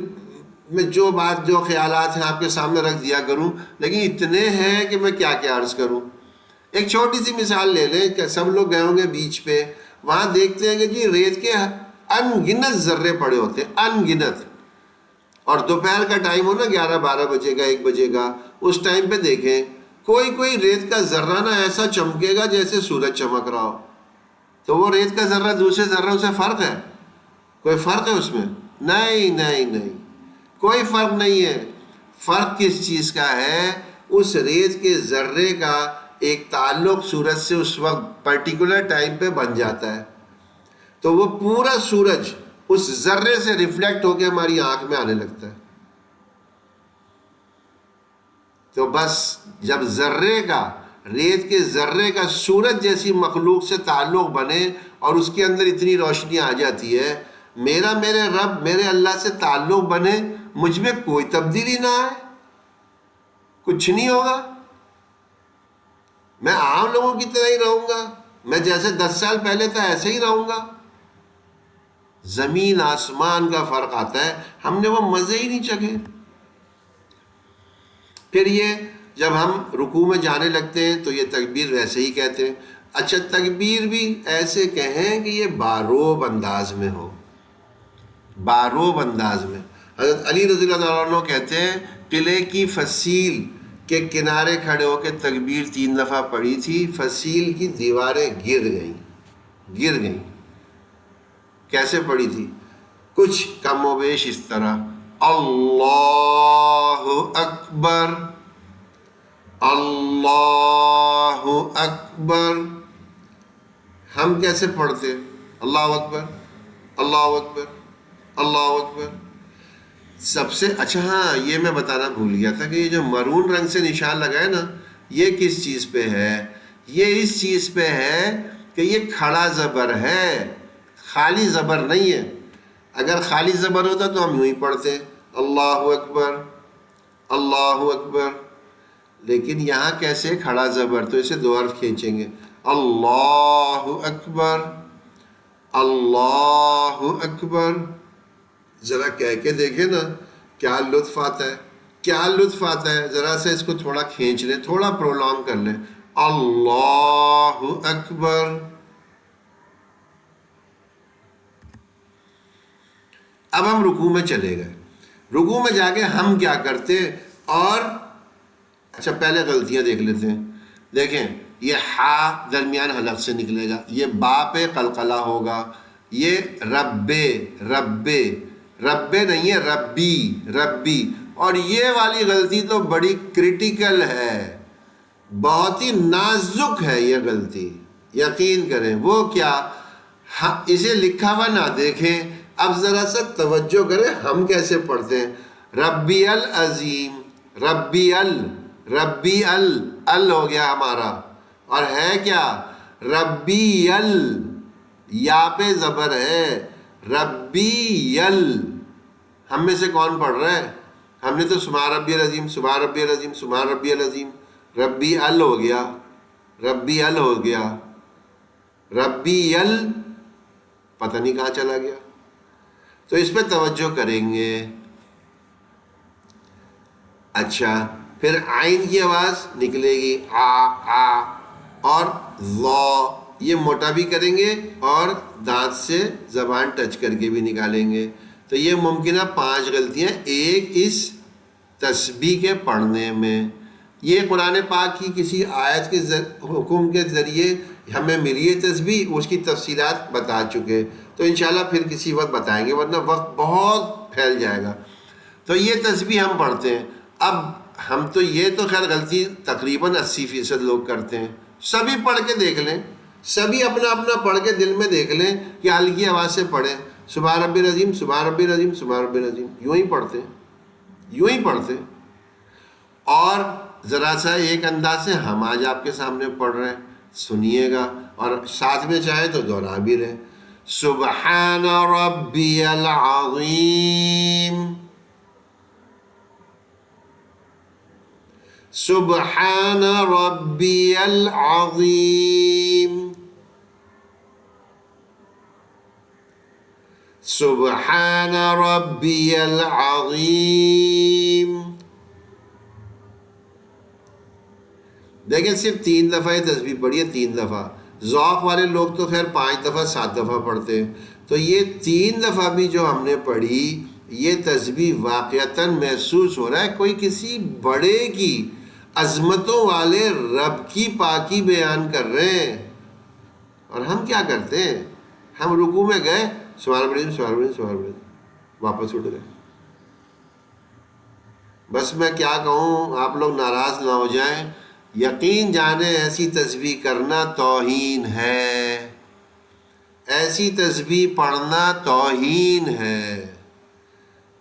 میں جو بات جو خیالات ہیں آپ کے سامنے رکھ دیا کروں، لیکن اتنے ہیں کہ میں کیا عرض کروں. ایک چھوٹی سی مثال لے لیں کہ سب لوگ گئے ہوں گے بیچ پہ، وہاں دیکھتے ہیں کہ جی ریت کے ان گنت ذرے پڑے ہوتے ہیں، ان گنت. اور دوپہر کا ٹائم ہو نا 11-12 بجے کا 1 بجے کا، اس ٹائم پہ دیکھیں کوئی ریت کا ذرہ نا ایسا چمکے گا جیسے سورج چمک رہا ہو. تو وہ ریت کا ذرہ دوسرے ذروں سے فرق ہے؟ کوئی فرق ہے اس میں؟ نہیں، کوئی فرق نہیں ہے. فرق کس چیز کا ہے؟ اس ریت کے ذرے کا ایک تعلق سورج سے اس وقت پرٹیکولر ٹائم پہ بن جاتا ہے، تو وہ پورا سورج اس ذرے سے ریفلیکٹ ہو کے ہماری آنکھ میں آنے لگتا ہے. تو بس جب ریت کے ذرے کا سورج جیسی مخلوق سے تعلق بنے اور اس کے اندر اتنی روشنی آ جاتی ہے، میرے رب میرے اللہ سے تعلق بنے، مجھ میں کوئی تبدیلی نہ آئے، کچھ نہیں ہوگا، میں عام لوگوں کی طرح ہی رہوں گا، میں جیسے 10 سال پہلے تھا ایسے ہی رہوں گا. زمین آسمان کا فرق آتا ہے. ہم نے وہ مزے ہی نہیں چکھے. پھر یہ جب ہم رکوع میں جانے لگتے ہیں تو یہ تکبیر ویسے ہی کہتے ہیں. اچھا تکبیر بھی ایسے کہیں کہ یہ باروب انداز میں ہو، باروب انداز میں. حضرت علی رضی اللہ عنہ کہتے ہیں قلعے کی فصیل کے کنارے کھڑے ہو کے تکبیر 3 دفعہ پڑھی تھی، فصیل کی دیواریں گر گئیں. کیسے پڑھی تھی؟ کچھ کم و بیش اس طرح: اللہ اکبر اللہ اکبر. ہم کیسے پڑھتے؟ اللہ اکبر اللہ اکبر اللہ اکبر. سب سے اچھا ہاں یہ میں بتانا بھول گیا تھا کہ یہ جو مرون رنگ سے نشان لگا ہے نا، یہ کس چیز پہ ہے؟ یہ اس چیز پہ ہے کہ یہ کھڑا زبر ہے، خالی زبر نہیں ہے. اگر خالی زبر ہوتا تو ہم یوں ہی پڑھتے اللہ اکبر اللہ اکبر. لیکن یہاں کیسے کھڑا زبر، تو اسے 2 حرف کھینچیں گے، اللہ اکبر اللہ اکبر. ذرا کہہ کے دیکھیں نا کیا لطف آتا ہے، کیا لطف آتا ہے. ذرا سے اس کو تھوڑا کھینچ لیں، تھوڑا پرولونگ کر لیں، اللہ اکبر. اب ہم رکوع میں چلے گئے. رکوع میں جا کے ہم کیا کرتے؟ اور اچھا پہلے غلطیاں دیکھ لیتے ہیں. دیکھیں یہ ہا درمیان حلق سے نکلے گا، یہ با پہ قلقلہ ہوگا، یہ ربے نہیں ہے ربی. اور یہ والی غلطی تو بڑی کریٹیکل ہے، بہت ہی نازک ہے یہ غلطی، یقین کریں. وہ کیا؟ اسے لکھا ہوا نہ دیکھیں. اب ذرا سا توجہ کریں ہم کیسے پڑھتے ہیں. ربی العظیم، ربی ال ہو گیا ہمارا، اور ہے کیا؟ ربی یا پہ زبر ہے، ربی ہم میں سے کون پڑھ رہا ہے؟ ہم نے تو سبحان ربی العظیم سبحان ربی العظیم سبحان ربی العظیم. ربی ہو گیا، ربی ہو گیا، ربی پتہ نہیں کہاں چلا گیا. تو اس پہ توجہ کریں گے. اچھا، پھر عین کی آواز نکلے گی آ، اور لا یہ موٹا بھی کریں گے اور دانت سے زبان ٹچ کر کے بھی نکالیں گے. تو یہ ممکنہ 5 غلطیاں ایک اس تسبیح کے پڑھنے میں. یہ قرآن پاک کی کسی آیت کے حکم کے ذریعے ہمیں ملی ہے تسبیح، اس کی تفصیلات بتا چکے، تو انشاءاللہ پھر کسی وقت بتائیں گے، ورنہ وقت بہت پھیل جائے گا. تو یہ تسبیح ہم پڑھتے ہیں. اب ہم تو یہ تو خیر غلطی تقریباً 80% لوگ کرتے ہیں. سبھی پڑھ کے دیکھ لیں، سبھی اپنا اپنا پڑھ کے دل میں دیکھ لیں کہ ہلکی آواز سے پڑھیں، سبحان ربی العظیم، سبحان ربی العظیم، سبحان ربی العظیم، یوں ہی پڑھتے ہیں، یوں ہی پڑھتے ہیں. اور ذرا سا ایک انداز سے ہم آج آپ کے سامنے پڑھ رہے ہیں، سنیے گا، اور ساتھ میں چاہے تو دوہرا بھی رہے. سبحان ربی العظیم، سبحان ربی العظیم، سبحان ربی العظیم. دیکھیں صرف 3 دفعہ یہ تسبیح پڑھی ہے، 3 دفعہ. ذوق والے لوگ تو خیر 5 دفعہ 7 دفعہ پڑھتے ہیں. تو یہ 3 دفعہ بھی جو ہم نے پڑھی، یہ تسبیح واقعتاً محسوس ہو رہا ہے کوئی کسی بڑے کی، عظمتوں والے رب کی پاکی بیان کر رہے ہیں. اور ہم کیا کرتے ہیں؟ ہم رکوع میں گئے، سبحان ربی العظیم، سبحان ربی العظیم، سبحان ربی العظیم، واپس اٹھ گئے. بس میں کیا کہوں، آپ لوگ ناراض نہ ہو جائیں، یقین جانیں ایسی تسبیح کرنا توہین ہے، ایسی تسبیح پڑھنا توہین ہے.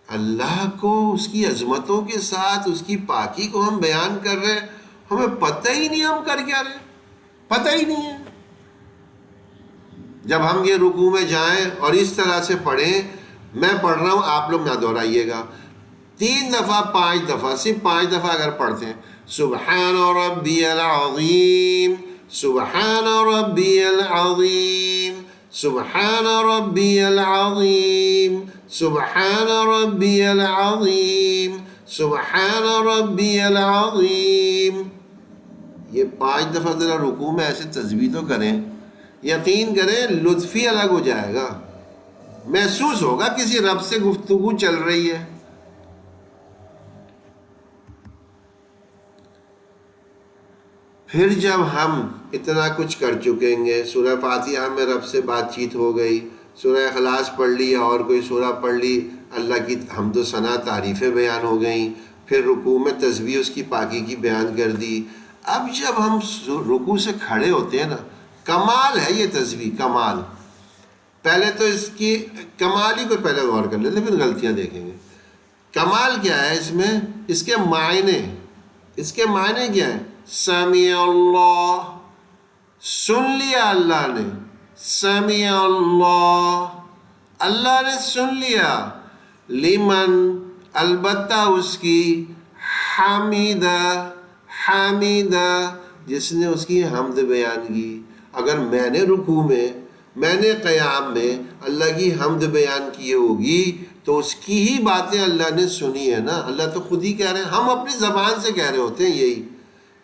اللہ کو اس کی عظمتوں کے ساتھ اس کی پاکی کو ہم بیان کر رہے ہیں، ہمیں پتہ ہی نہیں ہم کر کیا رہے ہیں، پتہ ہی نہیں ہے. جب ہم یہ رکوع میں جائیں اور اس طرح سے پڑھیں، میں پڑھ رہا ہوں، آپ لوگ نہ دہرائیے گا، 3 دفعہ 5 دفعہ، صرف 5 دفعہ اگر پڑھتے ہیں، سبحان ربی العظیم، سبحان ربی العظیم، سبحان ربی العظیم، سبحان ربی العظیم، سبحان ربی العظیم. یہ 5 دفعہ ذرا رکوع میں ایسے تسبیح تو کریں، یقین کریں لطف ہی الگ ہو جائے گا، محسوس ہوگا کسی رب سے گفتگو چل رہی ہے. پھر جب ہم اتنا کچھ کر چکیں گے، سورہ فاتحہ میں رب سے بات چیت ہو گئی، سورہ اخلاص پڑھ لی یا اور کوئی سورہ پڑھ لی، اللہ کی حمد و ثنا تعریفیں بیان ہو گئیں، پھر رکوع میں تسبیح اس کی پاکی کی بیان کر دی. اب جب ہم رکوع سے کھڑے ہوتے ہیں نا، کمال ہے یہ تسبیح، کمال. پہلے تو اس کی کمال ہی کو پہلے غور کر لیتے، پھر غلطیاں دیکھیں گے. کمال کیا ہے اس میں؟ اس کے معنی کیا ہیں؟ سمیع اللہ، سن لیا اللہ نے، سمیع اللہ، اللہ نے سن لیا. لمن، البتہ اس کی، حمیدہ، جس نے اس کی حمد بیان کی. اگر میں نے رکوع میں، میں نے قیام میں اللہ کی حمد بیان کی ہوگی تو اس کی ہی باتیں اللہ نے سنی ہے نا. اللہ تو خود ہی کہہ رہے ہیں، ہم اپنی زبان سے کہہ رہے ہوتے ہیں یہی،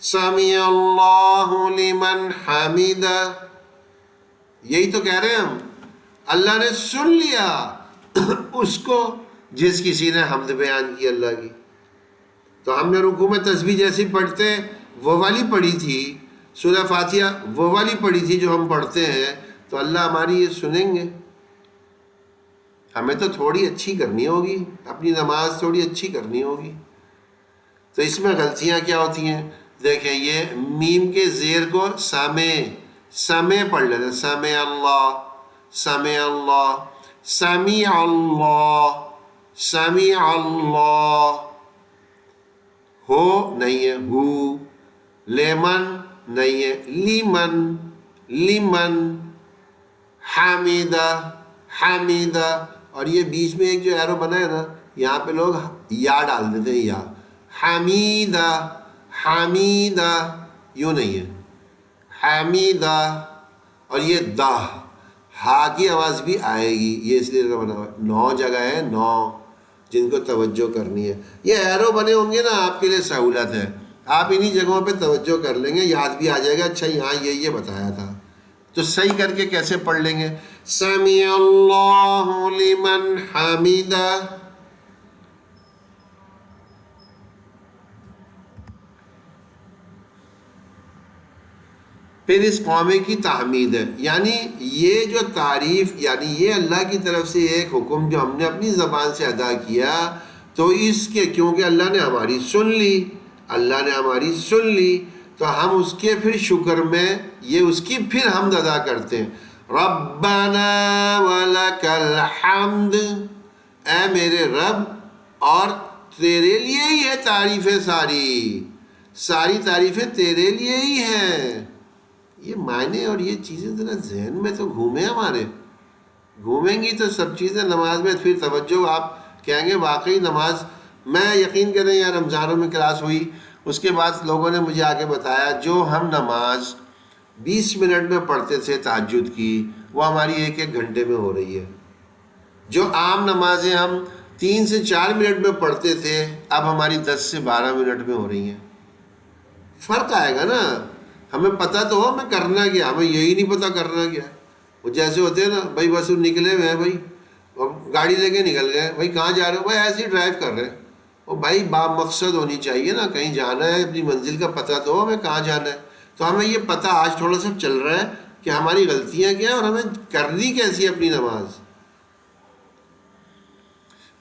سمیع اللہ لمن حمیدہ، یہی تو کہہ رہے ہیں ہم. اللہ نے سن لیا اس کو جس کسی نے حمد بیان کی اللہ کی. تو ہم نے رکوع میں تسبیح جیسی پڑھتے وہ والی پڑھی تھی، سورہ فاتحہ وہ والی پڑھی تھی جو ہم پڑھتے ہیں، تو اللہ ہماری یہ سنیں گے. ہمیں تو تھوڑی اچھی کرنی ہوگی، اپنی نماز تھوڑی اچھی کرنی ہوگی. تو اس میں غلطیاں کیا ہوتی ہیں؟ دیکھیں یہ میم کے زیر کو سمع پڑھ لیتے، سمع اللہ، سمع اللہ، سمیع اللہ، سمیع اللہ. ہو نہیں ہے، ہو. لیمن نہیں ہے، لیمن. حمیدہ. اور یہ بیچ میں ایک جو ایرو بنا ہے نا، یہاں پہ لوگ یا ڈال دیتے ہیں، یا. حمیدہ، یوں نہیں ہے، حمیدہ. اور یہ دا، ہا کی آواز بھی آئے گی، یہ اس لیے بنا ہوا ہے، 9 جگہ ہے، 9. جن کو توجہ کرنی ہے. یہ ایرو بنے ہوں گے نا آپ کے لیے سہولت ہے، آپ انہی جگہوں پہ توجہ کر لیں گے، یاد بھی آ جائے گا اچھا یہاں یہ بتایا تھا. تو صحیح کر کے کیسے پڑھ لیں گے؟ سمیع اللہ لمن حمیدہ. پھر اس قومے کی تحمید ہے، یعنی یہ جو تعریف، یعنی یہ اللہ کی طرف سے ایک حکم جو ہم نے اپنی زبان سے ادا کیا، تو اس کے کیونکہ اللہ نے ہماری سن لی، اللہ نے ہماری سن لی، تو ہم اس کے پھر شکر میں یہ اس کی پھر حمد ادا کرتے ہیں. ربنا ولک الحمد، اے میرے رب اور تیرے لیے ہی ہے تعریفیں، ساری تعریفیں تیرے لیے ہی ہیں. یہ معنی اور یہ چیزیں ذرا ذہن میں تو گھومیں، ہمارے گھومیں گی تو سب چیزیں نماز میں پھر توجہ، آپ کہیں گے واقعی نماز. میں یقین کریں یار رمضانوں میں کلاس ہوئی، اس کے بعد لوگوں نے مجھے آگے بتایا جو ہم نماز 20 منٹ میں پڑھتے تھے تہجد کی، وہ ہماری 1 گھنٹے میں ہو رہی ہے. جو عام نمازیں ہم 3 سے 4 منٹ میں پڑھتے تھے، اب ہماری 10 سے 12 منٹ میں ہو رہی ہیں. فرق آئے گا نا. ہمیں پتہ تو ہو ہمیں کرنا کیا، ہمیں یہی نہیں پتہ کرنا کیا. وہ جیسے ہوتے ہیں نا بھائی بس نکلے ہوئے ہیں بھائی، گاڑی لے کے نکل گئے، بھائی کہاں جا رہے ہو؟ بھائی ایسے ہی ڈرائیو کر رہے ہیں. وہ بھائی مقصد ہونی چاہیے نا، کہیں جانا ہے، اپنی منزل کا پتہ تو ہو ہمیں کہاں جانا ہے. تو ہمیں یہ پتہ آج تھوڑا سا چل رہا ہے کہ ہماری غلطیاں کیا ہیں اور ہمیں کرنی کیسی ہے اپنی نماز.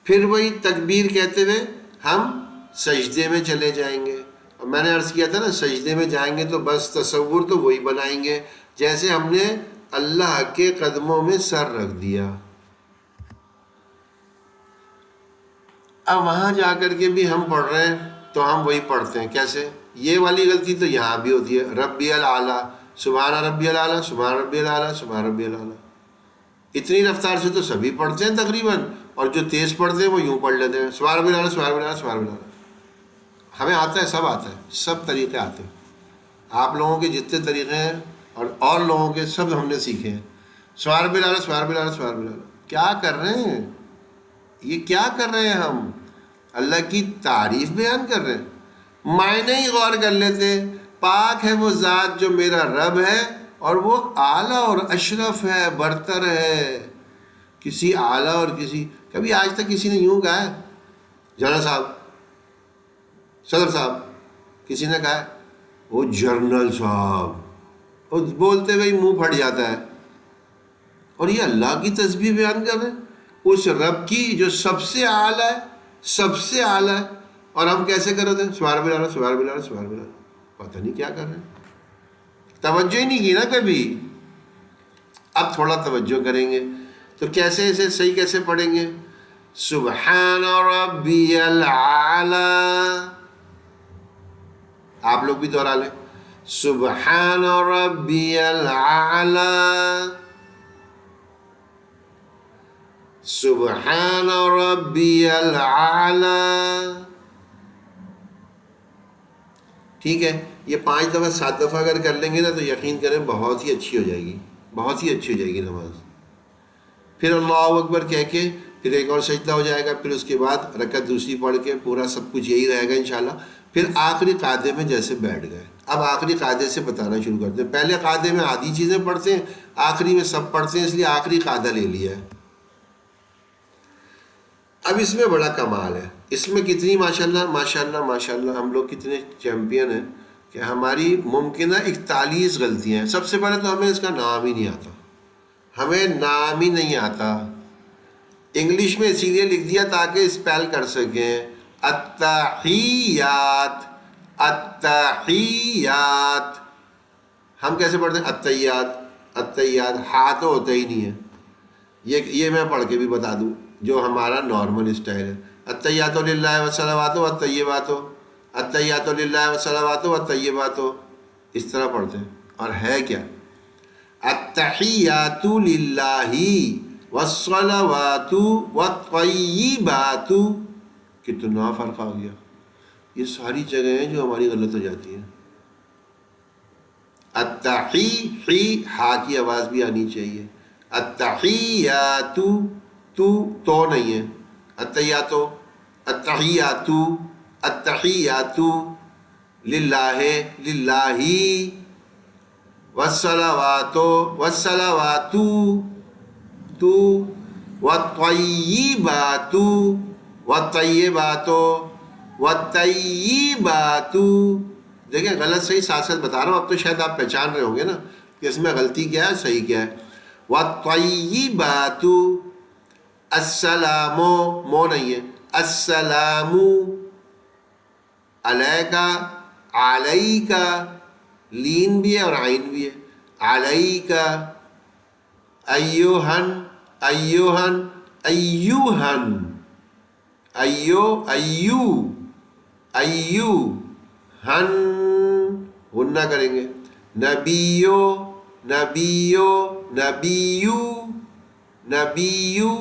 پھر وہی تکبیر کہتے ہوئے ہم سجدے میں چلے جائیں گے. میں نے عرض کیا تھا نا سجدے میں جائیں گے تو بس تصور تو وہی بنائیں گے جیسے ہم نے اللہ کے قدموں میں سر رکھ دیا. اب وہاں جا کر کے بھی ہم پڑھ رہے ہیں تو ہم وہی پڑھتے ہیں. کیسے؟ یہ والی غلطی تو یہاں بھی ہوتی ہے، ربی الاعلیٰ، سبحان ربی الاعلیٰ، سبحان ربی الاعلیٰ، سبحان ربی الاعلیٰ. اتنی رفتار سے تو سبھی پڑھتے ہیں تقریباً، اور جو تیز پڑھتے ہیں وہ یوں پڑھ لیتے ہیں سبحان ربی الاعلیٰ، سبحان ربی الاعلیٰ، سبحان ربی الاعلیٰ. ہمیں آتا ہے، سب آتا ہے، سب طریقے آتے ہیں. آپ لوگوں کے جتنے طریقے ہیں اور لوگوں کے سب ہم نے سیکھے ہیں. سبحان ربی الاعلیٰ، سبحان ربی الاعلیٰ، سبحان ربی الاعلیٰ. کیا کر رہے ہیں؟ یہ کیا کر رہے ہیں؟ ہم اللہ کی تعریف بیان کر رہے ہیں. معنی ہی غور کر لیتے. پاک ہے وہ ذات جو میرا رب ہے اور وہ اعلیٰ اور اشرف ہے، برتر ہے. کسی اعلیٰ اور کبھی آج تک کسی نے یوں کہا ہے جنرل صاحب، صدر صاحب؟ کسی نے کہا ہے وہ جنرل صاحب؟ وہ بولتے ہوئے منہ پھٹ جاتا ہے. اور یہ اللہ کی تسبیح بیان کر رہے ہیں اس رب کی جو سب سے اعلیٰ ہے، سب سے اعلیٰ ہے. اور ہم کیسے کر رہے ہیں سبحان ربی الاعلیٰ، سبحان ربی الاعلیٰ، سبحان ربی الاعلیٰ. پتہ نہیں کیا کر رہے ہیں، توجہ ہی نہیں کی نا کبھی. اب تھوڑا توجہ کریں گے تو کیسے اسے صحیح کیسے پڑھیں گے؟ سبحان ربی الاعلیٰ. آپ لوگ بھی دوہرا لیں، سبحان ربی الاعلیٰ، سبحان ربی الاعلیٰ. ٹھیک ہے، یہ 5 دفعہ 7 دفعہ اگر کر لیں گے نا تو یقین کریں بہت ہی اچھی ہو جائے گی، بہت ہی اچھی ہو جائے گی نماز. پھر اللہ اکبر کہہ کے پھر ایک اور سجدہ ہو جائے گا، پھر اس کے بعد رکعت دوسری پڑھ کے پورا سب کچھ یہی رہے گا انشاءاللہ. پھر آخری قاعدے میں جیسے بیٹھ گئے، اب آخری قاعدے سے بتانا شروع کرتے ہیں. پہلے قاعدے میں آدھی چیزیں پڑھتے ہیں، آخری میں سب پڑھتے ہیں، اس لیے آخری قاعدہ لے لیا ہے. اب اس میں بڑا کمال ہے، اس میں کتنی ماشاءاللہ ماشاءاللہ ماشاءاللہ ہم لوگ کتنے چیمپئن ہیں کہ ہماری ممکنہ 41 غلطیاں ہیں. سب سے پہلے تو ہمیں اس کا نام ہی نہیں آتا، ہمیں نام ہی نہیں آتا. انگلش میں اسی لیے لکھ دیا تاکہ اسپیل کر سکیں. التحیات، التحیات. ہم کیسے پڑھتے ہیں؟ التحیات، التحیات. ہاتھ تو ہوتا ہی نہیں ہے. یہ میں پڑھ کے بھی بتا دوں جو ہمارا نارمل اسٹائل ہے. التحیات للہ والصلوات والطیبات، التحیات للہ والصلوات والطیبات. اس طرح پڑھتے ہیں. اور ہے کیا؟ التحیات للہ والصلوات والطیبات. کتنا فرق آ گیا. یہ ساری جگہیں ہیں جو ہماری غلط ہو جاتی ہیں. التحی، حی، ہا کی آواز بھی آنی چاہیے. التحیات، تو نہیں ہے. التحیات التحیاتو، التحیاتو للہ، للہی، والصلواتو، والصلواتو تو، والطیباتو، والطیباتو، والطیباتو. دیکھیں غلط صحیح ساتھ ساتھ بتا رہا ہوں، اب تو شاید آپ پہچان رہے ہوں گے نا کہ اس میں غلطی کیا ہے صحیح کیا ہے. والطیبات، السلام، مو نہیں ہے، السلام علیکا، علیکا، لین بھی ہے اور عین بھی ہے، علیکا، ایوہن، ایوہن، ایوہن، ایو، ایو، ایو، ہن، غنہ کریں گے. نبیو، نبیو، نبیو، نبیو،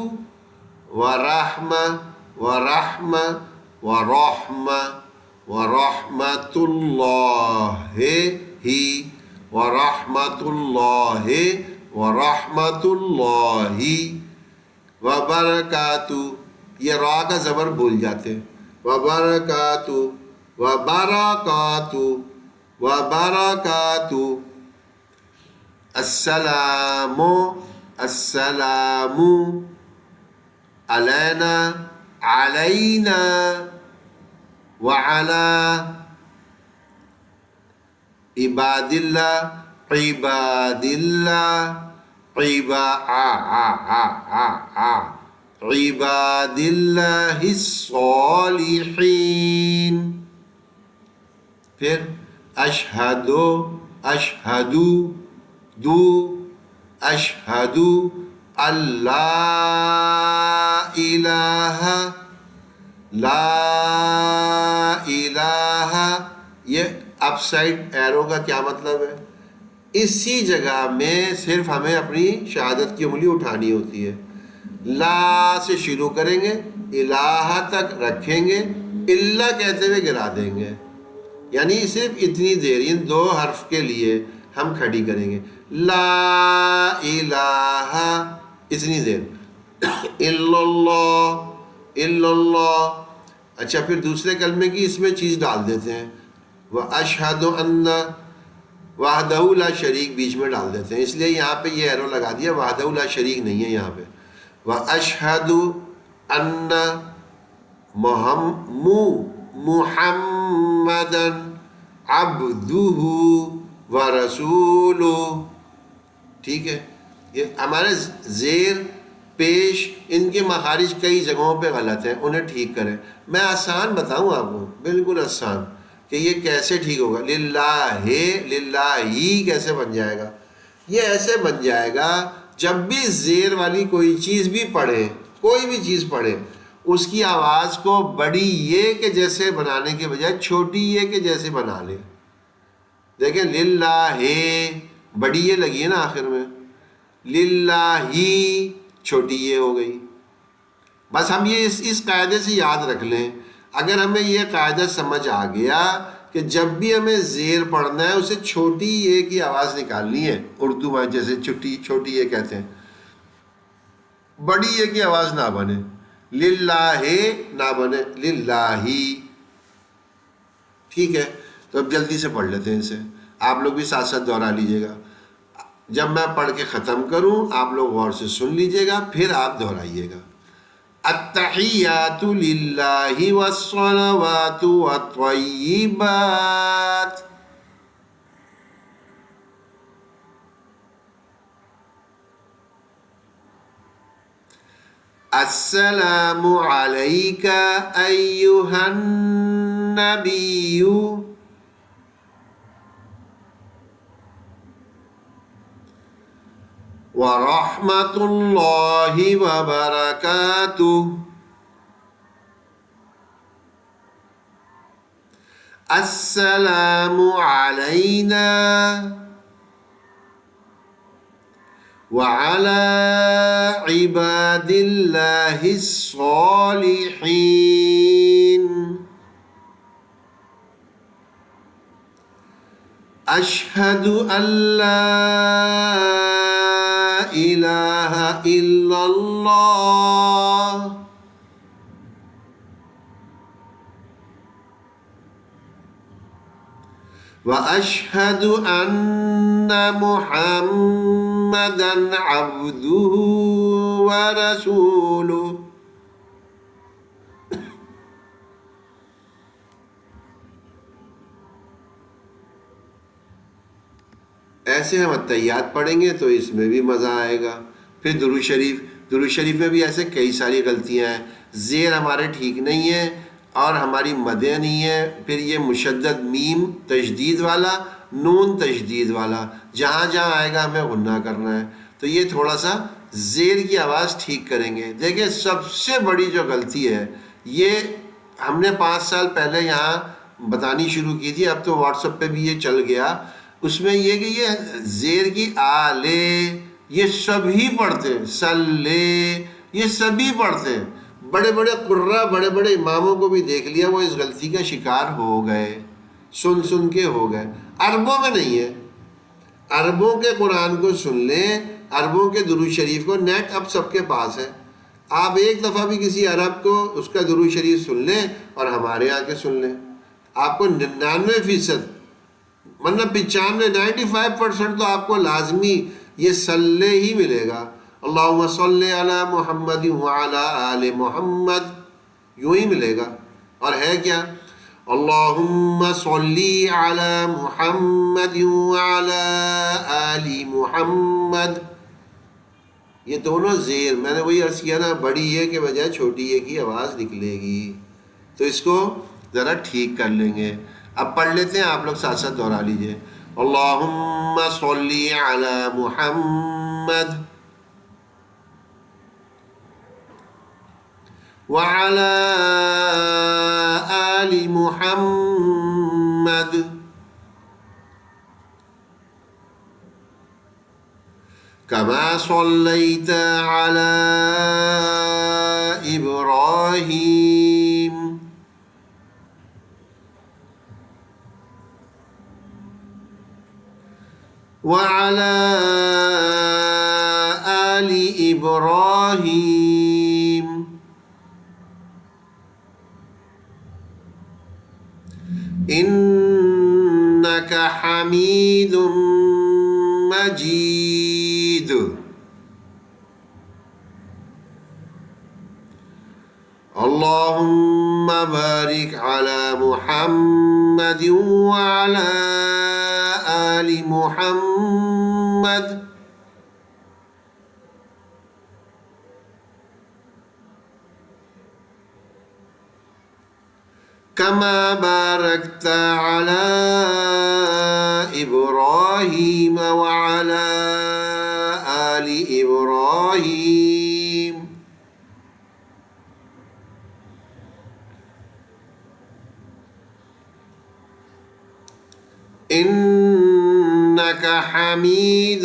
ورحمہ، ورحمہ، ورحمہ، ورحمۃ اللہ ہی، ورحمۃ اللہ، ورحمۃ اللہ وبرکاتہ. یہ را کا زبر بھول جاتے ہیں. وبرکاتہ، وبرکاتہ، وبرکاتہ. السلام، السلام علینا، علینا، وعلی عباد اللہ، عباد اللہ، عباد اللہ الصالحین. پھر اشہدو، اشہدو، دو، اشہدو اللہ الہ، لا الہ. یہ اپ سائڈ ایرو کا کیا مطلب ہے؟ اسی جگہ میں صرف ہمیں اپنی شہادت کی انگلی اٹھانی ہوتی ہے. لا سے شروع کریں گے، الہ تک رکھیں گے، اللہ کہتے ہوئے گرا دیں گے. یعنی صرف اتنی دیر ان دو حرف کے لیے ہم کھڑی کریں گے. لا الہ، اتنی دیر. الا اللہ، الا اللہ. اچھا پھر دوسرے کلمے کی اس میں چیز ڈال دیتے ہیں. وَأَشْهَدُ أَنَّ، وحدہ لا شریک بیچ میں ڈال دیتے ہیں، اس لیے یہاں پہ یہ ایرو لگا دیا، وحدہ لا شریک نہیں ہے یہاں پہ. وَأَشْهَدُ أَنَّ مُحَمَّدًا عَبْدُهُ وَرَسُولُهُ. ٹھیک ہے. یہ ہمارے زیر پیش ان کے مخارج کئی جگہوں پہ غلط ہیں، انہیں ٹھیک کریں. میں آسان بتاؤں آپ کو، بالکل آسان، کہ یہ کیسے ٹھیک ہوگا. للہ، للہ ہی کیسے بن جائے گا؟ یہ ایسے بن جائے گا جب بھی زیر والی کوئی چیز بھی پڑھیں، کوئی بھی چیز پڑھیں، اس کی آواز کو بڑی یہ کے جیسے بنانے کے بجائے چھوٹی یہ کے جیسے بنا لیں. دیکھیں للہ، بڑی یہ لگی ہے نا آخر میں، للہ ہی چھوٹی یہ ہو گئی. بس ہم یہ اس قاعدے سے یاد رکھ لیں. اگر ہمیں یہ قاعدہ سمجھ آ گیا کہ جب بھی ہمیں زیر پڑھنا ہے اسے چھوٹی یہ کی آواز نکالنی ہے، اردو میں جیسے چھوٹی یہ کہتے ہیں، بڑی یہ کی آواز نہ بنے، للہ نہ بنے، للہ. ٹھیک ہے. تو اب جلدی سے پڑھ لیتے ہیں اسے، آپ لوگ بھی ساتھ ساتھ دوہرا لیجئے گا. جب میں پڑھ کے ختم کروں آپ لوگ غور سے سن لیجئے گا، پھر آپ دہرائیے گا. التحیات للہ والصلوات والطیبات. السلام علیک ایہا النبی ورحمۃ اللہ وبرکاتہ. السلام علینا وعلى عباد اللہ الصالحین. اشہد ان لا الہ الا اللہ وَأَشْهَدُ أَنَّ مُحَمَّدًا عَبْدُهُ وَرَسُولُهُ. ایسے ہم التحیات پڑھیں گے تو اس میں بھی مزہ آئے گا. پھر درود شریف میں بھی ایسے کئی ساری غلطیاں ہیں. زیر ہمارے ٹھیک نہیں ہے اور ہماری مدیں نہیں ہے. پھر یہ مشدد میم تشدید والا، نون تشدید والا، جہاں جہاں آئے گا ہمیں غنہ کرنا ہے. تو یہ تھوڑا سا زیر کی آواز ٹھیک کریں گے. دیکھیں سب سے بڑی جو غلطی ہے، یہ ہم نے 5 سال پہلے یہاں بتانی شروع کی تھی، اب تو واٹس ایپ پہ بھی یہ چل گیا. اس میں یہ کہ یہ زیر کی آلے یہ سبھی پڑھتے ہیں، سلے یہ سبھی پڑھتے ہیں. بڑے بڑے قرہ، بڑے بڑے اماموں کو بھی دیکھ لیا وہ اس غلطی کا شکار ہو گئے، سن کے ہو گئے. عربوں میں نہیں ہے. عربوں کے قرآن کو سن لیں، عربوں کے درود شریف کو، نیٹ اب سب کے پاس ہے. آپ ایک دفعہ بھی کسی عرب کو اس کا درود شریف سن لیں اور ہمارے یہاں کے سن لیں، آپ کو 99%، ورنہ 95% تو آپ کو لازمی یہ صلی ہی ملے گا. اللہم صلی علی محمد وعلی آل محمد، یوں ہی ملے گا. اور ہے کیا؟ اللہم صلی علی محمد وعلی آل محمد. یہ دونوں زیر، میں نے وہی عرض کیا نا، بڑی یہ کے بجائے چھوٹی یہ کی آواز نکلے گی. تو اس کو ذرا ٹھیک کر لیں گے. اب پڑھ لیتے ہیں، آپ لوگ ساتھ ساتھ دہرا لیجئے. اللہم صلی علی محمد وعلی آل محمد کما صلیت علی ابراہیم وعلى آل إبراهيم إنك حميد مجيد. اللهم بارك على محمد وعلى آل محمد كما باركت على إبراهيم وعلى آل إبراهيم إنك حميد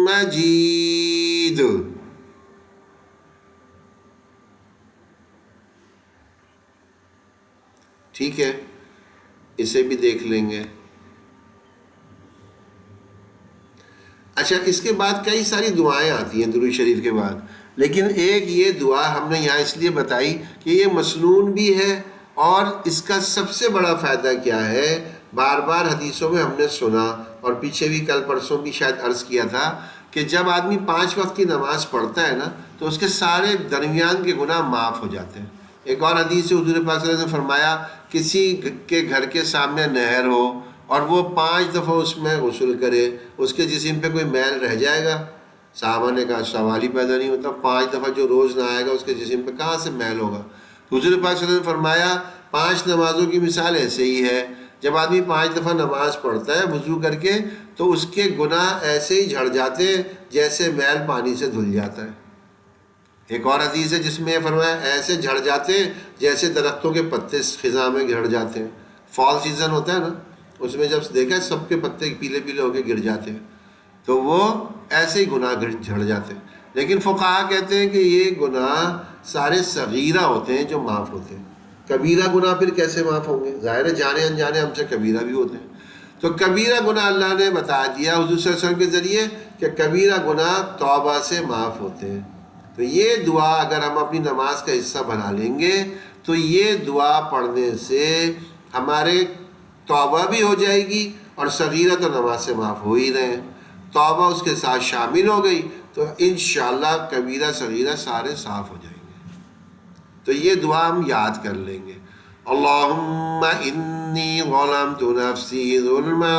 مجيد. ٹھیک ہے، اسے بھی دیکھ لیں گے. اچھا، اس کے بعد کئی ساری دعائیں آتی ہیں درود شریف کے بعد، لیکن ایک یہ دعا ہم نے یہاں اس لیے بتائی کہ یہ مسنون بھی ہے، اور اس کا سب سے بڑا فائدہ کیا ہے، بار بار حدیثوں میں ہم نے سنا، اور پیچھے بھی کل پرسوں بھی شاید عرض کیا تھا کہ جب آدمی 5 وقت کی نماز پڑھتا ہے نا تو اس کے سارے درمیان کے گناہ معاف ہو جاتے ہیں. ایک اور حدیث سے حضور پاک صلی اللہ علیہ وسلم نے فرمایا، کسی کے گھر کے سامنے نہر ہو اور وہ 5 دفعہ اس میں غسل کرے، اس کے جسم پہ کوئی میل رہ جائے گا؟ صحابہ نے کہا سوال ہی پیدا نہیں ہوتا، 5 دفعہ جو روز نہ آئے گا اس کے جسم پہ کہاں سے میل ہوگا؟ حضور پاک صلی اللہ علیہ وسلم نے فرمایا 5 نمازوں کی مثال ایسے ہی ہے. جب آدمی 5 دفعہ نماز پڑھتا ہے وضو کر کے تو اس کے گناہ ایسے ہی جھڑ جاتے ہیں جیسے میل پانی سے دھل جاتا ہے. ایک اور حدیث ہے جس میں یہ فرمایا ایسے جھڑ جاتے ہیں جیسے درختوں کے پتے خزاں میں جھڑ جاتے ہیں. فال سیزن ہوتا ہے نا، اس میں جب دیکھا سب کے پتے پیلے پیلے ہو کے گر جاتے ہیں، تو وہ ایسے ہی گناہ جھڑ جاتے ہیں. لیکن فقہا کہتے ہیں کہ یہ گناہ سارے صغیرہ ہوتے ہیں جو معاف ہوتے ہیں. کبیرہ گناہ پھر کیسے معاف ہوں گے؟ ظاہر ہے جانے انجانے ہم سے کبیرہ بھی ہوتے ہیں. تو کبیرہ گناہ اللہ نے بتا دیا حضور صلی اللہ علیہ وسلم کے ذریعے کہ کبیرہ گناہ توبہ سے معاف ہوتے ہیں. تو یہ دعا اگر ہم اپنی نماز کا حصہ بنا لیں گے تو یہ دعا پڑھنے سے ہمارے توبہ بھی ہو جائے گی اور صغیرہ تو نماز سے معاف ہو ہی رہے ہیں، توبہ اس کے ساتھ شامل ہو گئی تو انشاءاللہ کبیرہ صغیرہ سارے صاف ہو جائیں گے۔ تو یہ دعا ہم یاد کر لیں گے، اللہم انی ظلمت نفسی ظلما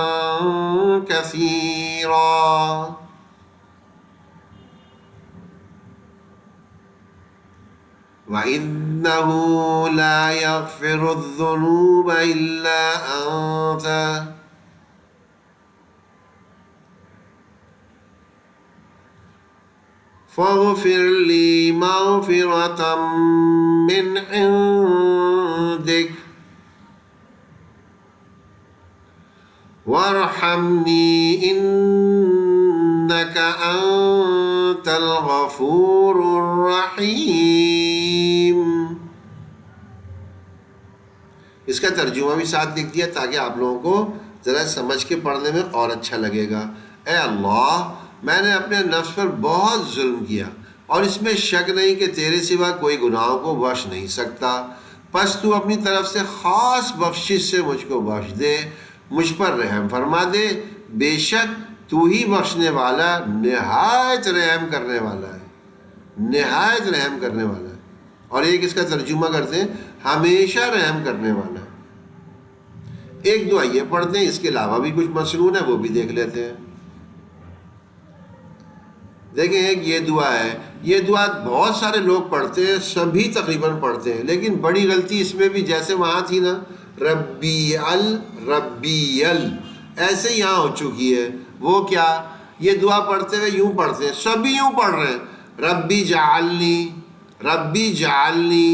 کثیرا وَإِنَّهُ لَا يَغْفِرُ الذُّنُوبَ إِلَّا أَنْتَ فاغفر لي مغفرة من عندك وارحمني إنك أنت الغفور الرحيم۔ اس کا ترجمہ بھی ساتھ لکھ دیا تاکہ آپ لوگوں کو ذرا سمجھ کے پڑھنے میں اور اچھا لگے گا۔ اے اللہ، میں نے اپنے نفس پر بہت ظلم کیا اور اس میں شک نہیں کہ تیرے سوا کوئی گناہوں کو بخش نہیں سکتا، پس تو اپنی طرف سے خاص بخشش سے مجھ کو بخش دے، مجھ پر رحم فرما دے، بے شک تو ہی بخشنے والا نہایت رحم کرنے والا ہے، نہایت رحم کرنے والا ہے۔ اور ایک اس کا ترجمہ کرتے ہیں ہمیشہ رحم کرنے والا ہے۔ ایک دعا یہ پڑھتے ہیں، اس کے علاوہ بھی کچھ مسنون ہے وہ بھی دیکھ لیتے ہیں۔ دیکھیں ایک یہ دعا ہے، یہ دعا بہت سارے لوگ پڑھتے ہیں، سبھی تقریباً پڑھتے ہیں، لیکن بڑی غلطی اس میں بھی جیسے وہاں تھی نا ربی ربی ایسے یہاں ہو چکی ہے۔ وہ کیا؟ یہ دعا پڑھتے ہوئے یوں پڑھتے ہیں، سبھی یوں پڑھ رہے ہیں ربی جعلنی، ربی جعلنی،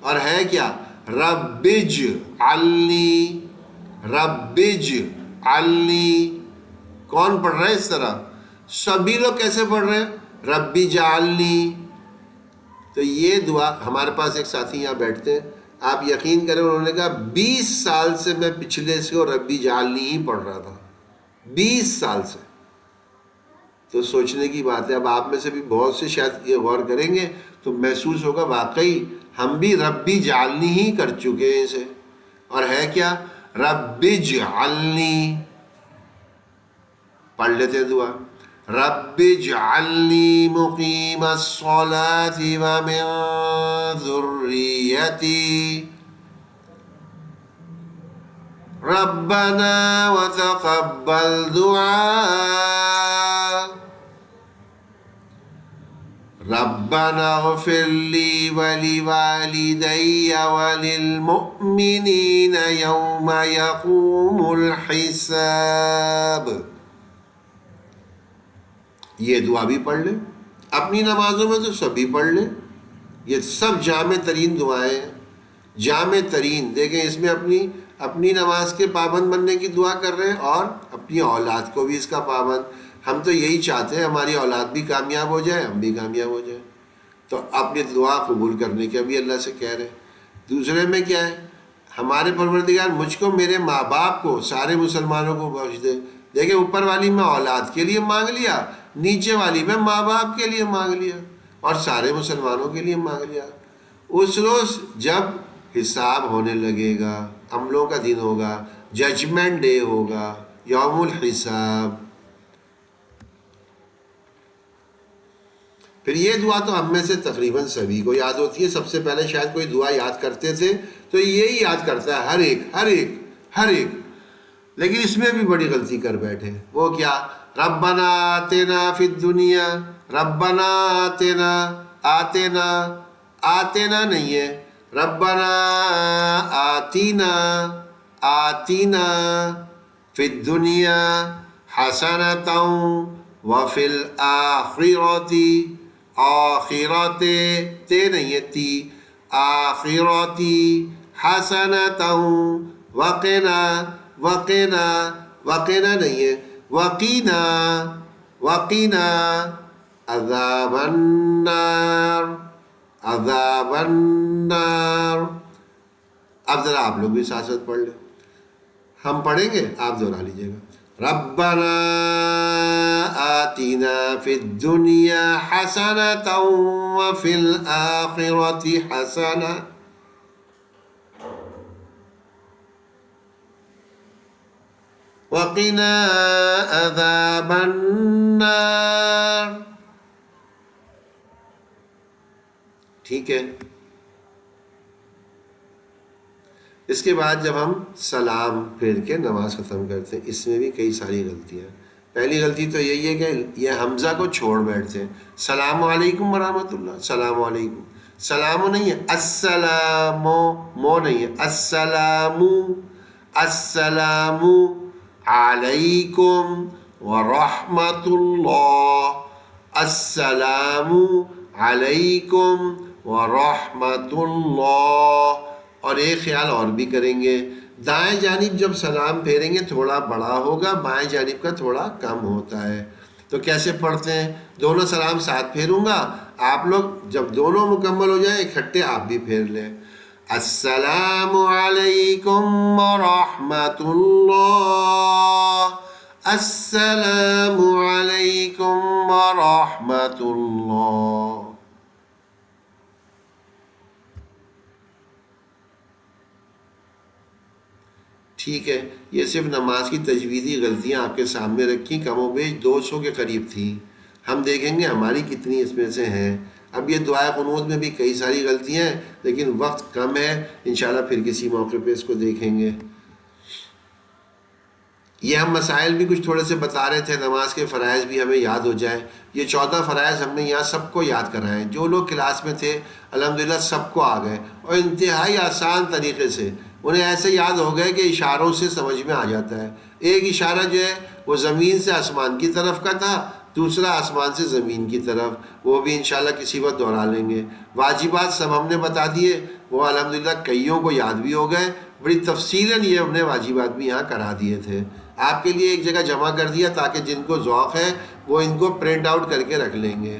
اور ہے کیا ربج علنی، ربج علنی۔ کون پڑھ رہا ہے اس طرح؟ سبھی لوگ کیسے پڑھ رہے ہیں ربی جعلنی۔ تو یہ دعا ہمارے پاس ایک ساتھی یہاں بیٹھتے ہیں، آپ یقین کریں انہوں نے کہا 20 سال سے میں پچھلے سے اور ربی جعلنی ہی پڑھ رہا تھا، 20 سال سے۔ تو سوچنے کی بات ہے، اب آپ میں سے بھی بہت سے شاید یہ غور کریں گے تو محسوس ہوگا واقعی ہم بھی ربی جعلنی ہی کر چکے ہیں اسے، اور ہے کیا ربی جعلنی۔ پڑھ لیتے ہیں دعا، رب اجعلنی مقیم الصلاة ومن ذریتی ربنا وتقبل دعاء ربنا اغفر لی ولوالدی وللمؤمنین یوم یقوم الحساب۔ یہ دعا بھی پڑھ لیں، اپنی نمازوں میں تو سبھی پڑھ لیں، یہ سب جامع ترین دعائیں ہیں، جامع ترین۔ دیکھیں اس میں اپنی نماز کے پابند بننے کی دعا کر رہے ہیں اور اپنی اولاد کو بھی اس کا پابند۔ ہم تو یہی چاہتے ہیں ہماری اولاد بھی کامیاب ہو جائے، ہم بھی کامیاب ہو جائیں، تو اپنی دعا قبول کرنے کے بھی اللہ سے کہہ رہے ہیں۔ دوسرے میں کیا ہے، ہمارے پروردگار مجھ کو، میرے ماں باپ کو، سارے مسلمانوں کو بخش دے۔ دیکھیں اوپر والی میں اولاد کے لیے مانگ لیا، نیچے والی میں ماں باپ کے لیے مانگ لیا، اور سارے مسلمانوں کے لیے مانگ لیا۔ اس روز جب حساب ہونے لگے گا، عملوں کا دن ہوگا، ججمنٹ ڈے ہوگا، یوم الحساب، پھر یہ دعا تو ہم میں سے تقریباً سبھی کو یاد ہوتی ہے۔ سب سے پہلے شاید کوئی دعا یاد کرتے تھے تو یہی یاد کرتا ہے ہر ایک، لیکن اس میں بھی بڑی غلطی کر بیٹھے۔ وہ کیا؟ ربنا آتنا فی الدنیا، ربنا آتنا، آتنا، آتنا نہیں ہے، ربنا آتینا، آتینا فی الدنیا حسنۃ وفی الآخرۃ، آخرت تے نہیں ہے تی، آخرت حسنۃ وقنا، وقنا، وقنا نہیں ہے، وقینا، وقینا عذاب النار، عذاب النار۔ اب ذرا آپ لوگ بھی ساتھ ساتھ پڑھ لیں، ہم پڑھیں گے آپ دہرا لیجیے گا۔ ربنا آتنا فی الدنیا حسنۃ وفی الآخرۃ حسنۃ وقنا عذاب النار. ٹھیک ہے. اس کے بعد جب ہم سلام پھیر کے نماز ختم کرتے ہیں، اس میں بھی کئی ساری غلطیاں. پہلی غلطی تو یہی ہے کہ یہ حمزہ کو چھوڑ بیٹھتے ہیں. السلام علیکم ورحمۃ اللہ، السلام علیکم. سلام نہیں ہے، السلام، مو نہیں ہے، السلام. السلام علیکم ورحمۃ اللہ. السلام علیکم ورحمۃ اللہ. اور ایک خیال اور بھی کریں گے، دائیں جانب جب سلام پھیریں گے تھوڑا بڑا ہوگا، بائیں جانب کا تھوڑا کم ہوتا ہے. تو کیسے پڑھتے ہیں؟ دونوں سلام ساتھ پھیروں گا، آپ لوگ جب دونوں مکمل ہو جائیں اکٹھے آپ بھی پھیر لیں. السلام علیکم ورحمۃ اللہ. السلام علیکم ورحمۃ اللہ. ٹھیک ہے. یہ صرف نماز کی تجویدی غلطیاں آپ کے سامنے رکھی، کم و بیش 200 کے قریب تھیں. ہم دیکھیں گے ہماری کتنی اس میں سے ہیں. اب یہ دعائے قنوت میں بھی کئی ساری غلطیاں ہیں، لیکن وقت کم ہے، انشاءاللہ پھر کسی موقع پہ اس کو دیکھیں گے. یہ ہم مسائل بھی کچھ تھوڑے سے بتا رہے تھے، نماز کے فرائض بھی ہمیں یاد ہو جائیں. یہ 14 فرائض ہم نے یہاں سب کو یاد کرائے ہیں. جو لوگ کلاس میں تھے الحمدللہ سب کو آ گئے، اور انتہائی آسان طریقے سے انہیں ایسے یاد ہو گئے کہ اشاروں سے سمجھ میں آ جاتا ہے. ایک اشارہ جو ہے وہ زمین سے آسمان کی طرف کا تھا، دوسرا آسمان سے زمین کی طرف، وہ بھی انشاءاللہ کسی وقت دہرا لیں گے. واجبات سب ہم نے بتا دیے، وہ الحمدللہ کئیوں کو یاد بھی ہو گئے. بڑی تفصیلاً یہ ہم نے واجبات بھی یہاں کرا دیے تھے. آپ کے لیے ایک جگہ جمع کر دیا تاکہ جن کو ذوق ہے وہ ان کو پرنٹ آؤٹ کر کے رکھ لیں گے.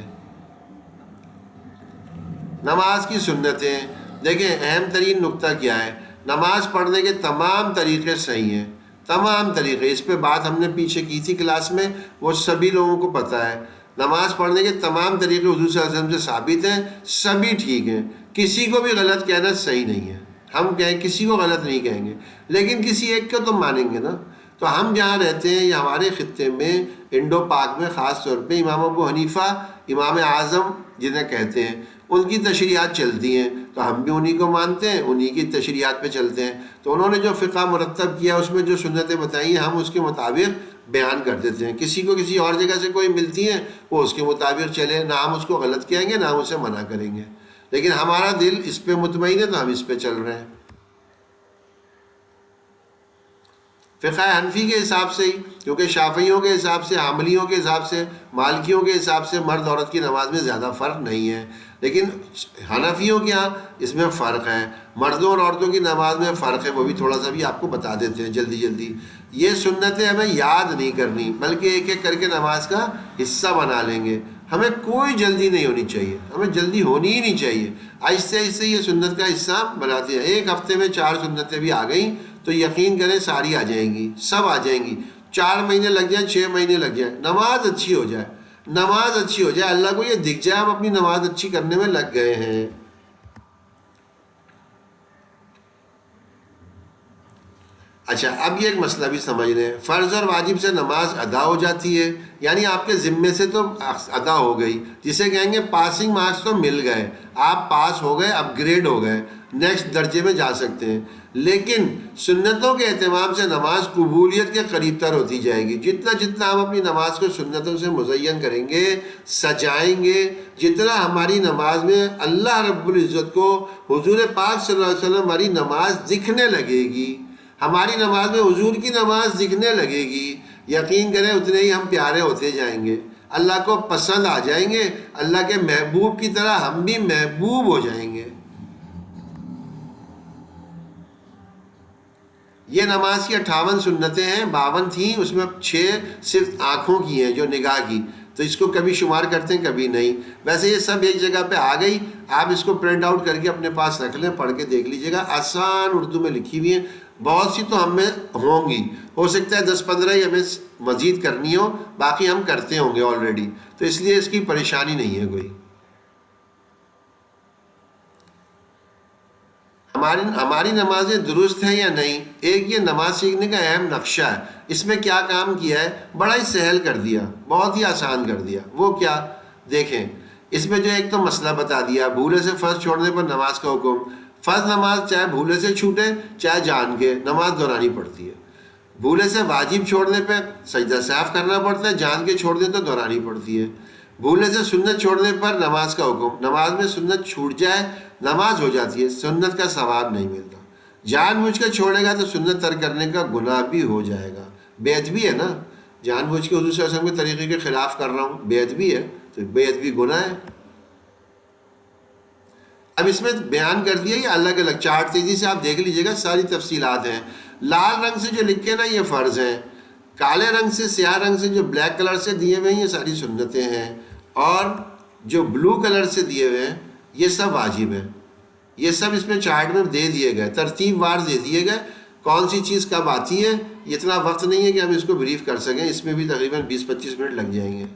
نماز کی سنتیں دیکھیں، اہم ترین نقطہ کیا ہے؟ نماز پڑھنے کے تمام طریقے صحیح ہیں، تمام طریقے. اس پہ بات ہم نے پیچھے کی تھی کلاس میں، وہ سبھی لوگوں کو پتہ ہے. نماز پڑھنے کے تمام طریقے حضور صلی اللہ علیہ وسلم سے ثابت ہیں، سبھی ٹھیک ہیں. کسی کو بھی غلط کہنا صحیح نہیں ہے. ہم کہیں کسی کو غلط نہیں کہیں گے، لیکن کسی ایک کو تو مانیں گے نا. تو ہم جہاں رہتے ہیں یا ہمارے خطے میں انڈو پاک میں خاص طور پہ امام ابو حنیفہ امام اعظم جنہیں کہتے ہیں، ان کی تشریحات چلتی ہیں، تو ہم بھی انہی کو مانتے ہیں، انہی کی تشریحات پہ چلتے ہیں. تو انہوں نے جو فقہ مرتب کیا اس میں جو سنتیں بتائی ہیں ہم اس کے مطابق بیان کر دیتے ہیں. کسی کو کسی اور جگہ سے کوئی ملتی ہیں وہ اس کے مطابق چلے، نہ ہم اس کو غلط کہیں گے نہ ہم اسے منع کریں گے. لیکن ہمارا دل اس پہ مطمئن ہے تو ہم اس پہ چل رہے ہیں. فقہ حنفی کے حساب سے ہی، کیونکہ شافعیوں کے حساب سے، حنبلیوں کے حساب سے، مالکیوں کے حساب سے مرد عورت کی نماز میں زیادہ فرق نہیں ہے. لیکن حنفیوں کے ہاں اس میں فرق ہے. مردوں اور عورتوں کی نماز میں فرق ہے، وہ بھی تھوڑا سا بھی آپ کو بتا دیتے ہیں جلدی جلدی. یہ سنتیں ہمیں یاد نہیں کرنی، بلکہ ایک ایک کر کے نماز کا حصہ بنا لیں گے. ہمیں کوئی جلدی نہیں ہونی چاہیے، ہمیں جلدی ہونی ہی نہیں چاہیے. آہستہ آہستہ یہ سنت کا حصہ بناتے ہیں. ایک ہفتے میں 4 سنتیں بھی آ گئیں تو یقین کریں ساری آ جائیں گی، سب آ جائیں گی. 4 مہینے لگ جائیں، 6 مہینے لگ جائیں، نماز اچھی ہو جائے، نماز اچھی ہو جائے، اللہ کو یہ دکھ جائے ہم اپنی نماز اچھی کرنے میں لگ گئے ہیں. اچھا، اب یہ ایک مسئلہ بھی سمجھ رہے ہیں. فرض اور واجب سے نماز ادا ہو جاتی ہے، یعنی آپ کے ذمے سے تو ادا ہو گئی، جسے کہیں گے پاسنگ مارکس تو مل گئے، آپ پاس ہو گئے، اپ گریڈ ہو گئے، نیکسٹ درجے میں جا سکتے ہیں. لیکن سنتوں کے اہتمام سے نماز قبولیت کے قریب تر ہوتی جائے گی. جتنا جتنا ہم اپنی نماز کو سنتوں سے مزین کریں گے، سجائیں گے، جتنا ہماری نماز میں اللہ رب العزت کو، حضور پاک صلی اللہ علیہ وسلم ہماری نماز دکھنے لگے گی، ہماری نماز میں حضور کی نماز دکھنے لگے گی، یقین کریں اتنے ہی ہم پیارے ہوتے جائیں گے، اللہ کو پسند آ جائیں گے، اللہ کے محبوب کی طرح ہم بھی محبوب ہو جائیں گے. یہ نماز کی 58 سنتیں ہیں، 52 تھیں، اس میں 6 صرف آنکھوں کی ہیں جو نگاہ کی، تو اس کو کبھی شمار کرتے ہیں کبھی نہیں. ویسے یہ سب ایک جگہ پہ آ گئی، آپ اس کو پرنٹ آؤٹ کر کے اپنے پاس رکھ لیں، پڑھ کے دیکھ لیجئے گا، آسان اردو میں لکھی ہوئی ہیں. بہت سی تو ہم میں ہوں گی، ہو سکتا ہے 10-15 ہی ہمیں مزید کرنی ہو، باقی ہم کرتے ہوں گے آلریڈی، تو اس لیے اس کی پریشانی نہیں ہے کوئی. ہماری نمازیں درست ہیں یا نہیں، ایک یہ نماز سیکھنے کا اہم نقشہ ہے. اس میں کیا کام کیا ہے، بڑا ہی سہل کر دیا، بہت ہی آسان کر دیا. وہ کیا دیکھیں، اس میں جو ایک تو مسئلہ بتا دیا، بھولے سے فرض چھوڑنے پر نماز کا حکم. فرض نماز چاہے بھولے سے چھوٹے چاہے جان کے، نماز دہرانی پڑتی ہے. بھولے سے واجب چھوڑنے پہ سجدہ صاف کرنا پڑتا ہے، جان کے چھوڑ دیں تو دہرانی پڑتی ہے. بھولے سے سنت چھوڑنے پر نماز کا حکم، نماز میں سنت چھوٹ جائے نماز ہو جاتی ہے، سنت کا ثواب نہیں ملتا. جان بوجھ کے چھوڑے گا تو سنت ترک کرنے کا گناہ بھی ہو جائے گا. بے ادبی ہے نا، جان بوجھ کے حضور صلی اللہ علیہ وسلم کے طریقے کے خلاف کر رہا ہوں، بے ادبی ہے، تو بے ادبی گناہ ہے. اب اس میں بیان کر دیا، یہ الگ الگ چارٹ تیزی سے آپ دیکھ لیجئے گا، ساری تفصیلات ہیں. لال رنگ سے جو لکھے نا یہ فرض ہیں، کالے رنگ سے سیاہ رنگ سے جو بلیک کلر سے دیے ہوئے ہیں یہ ساری سنتیں ہیں، اور جو بلو کلر سے دیے ہوئے ہیں یہ سب واجب ہیں. یہ سب اس میں چارٹ میں دے دیے گئے، ترتیب وار دے دیے گئے کون سی چیز کب آتی ہے. اتنا وقت نہیں ہے کہ ہم اس کو بریف کر سکیں، اس میں بھی تقریباً 20-25 منٹ لگ جائیں گے.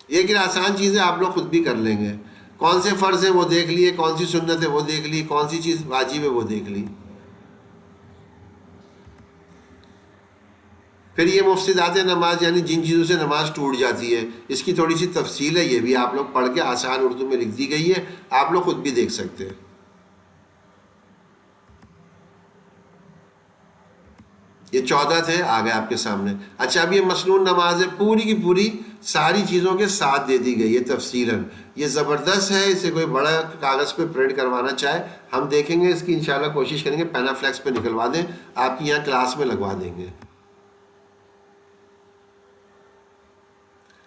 لیکن آسان چیزیں آپ لوگ خود بھی کر لیں گے. کون سے فرض ہیں وہ دیکھ لیے، کون سی سنت ہے وہ دیکھ لی، کون سی چیز واجب ہے وہ دیکھ لی. پھر یہ مفسدات نماز یعنی جن چیزوں سے نماز ٹوٹ جاتی ہے، اس کی تھوڑی سی تفصیل ہے، یہ بھی آپ لوگ پڑھ کے آسان اردو میں لکھ دی گئی ہے، آپ لوگ خود بھی دیکھ سکتے ہیں. یہ 14 تھے، آ گئے آپ کے سامنے. اچھا اب یہ مسنون نماز ہے، پوری کی پوری ساری چیزوں کے ساتھ دے دی گئی ہے تفصیلاً. یہ زبردست ہے، اسے کوئی بڑا کاغذ پہ پرنٹ کروانا چاہے ہم دیکھیں گے، اس کی انشاءاللہ کوشش کریں گے پینافلیکس پہ نکلوا دیں، آپ کی یہاں کلاس میں لگوا دیں گے.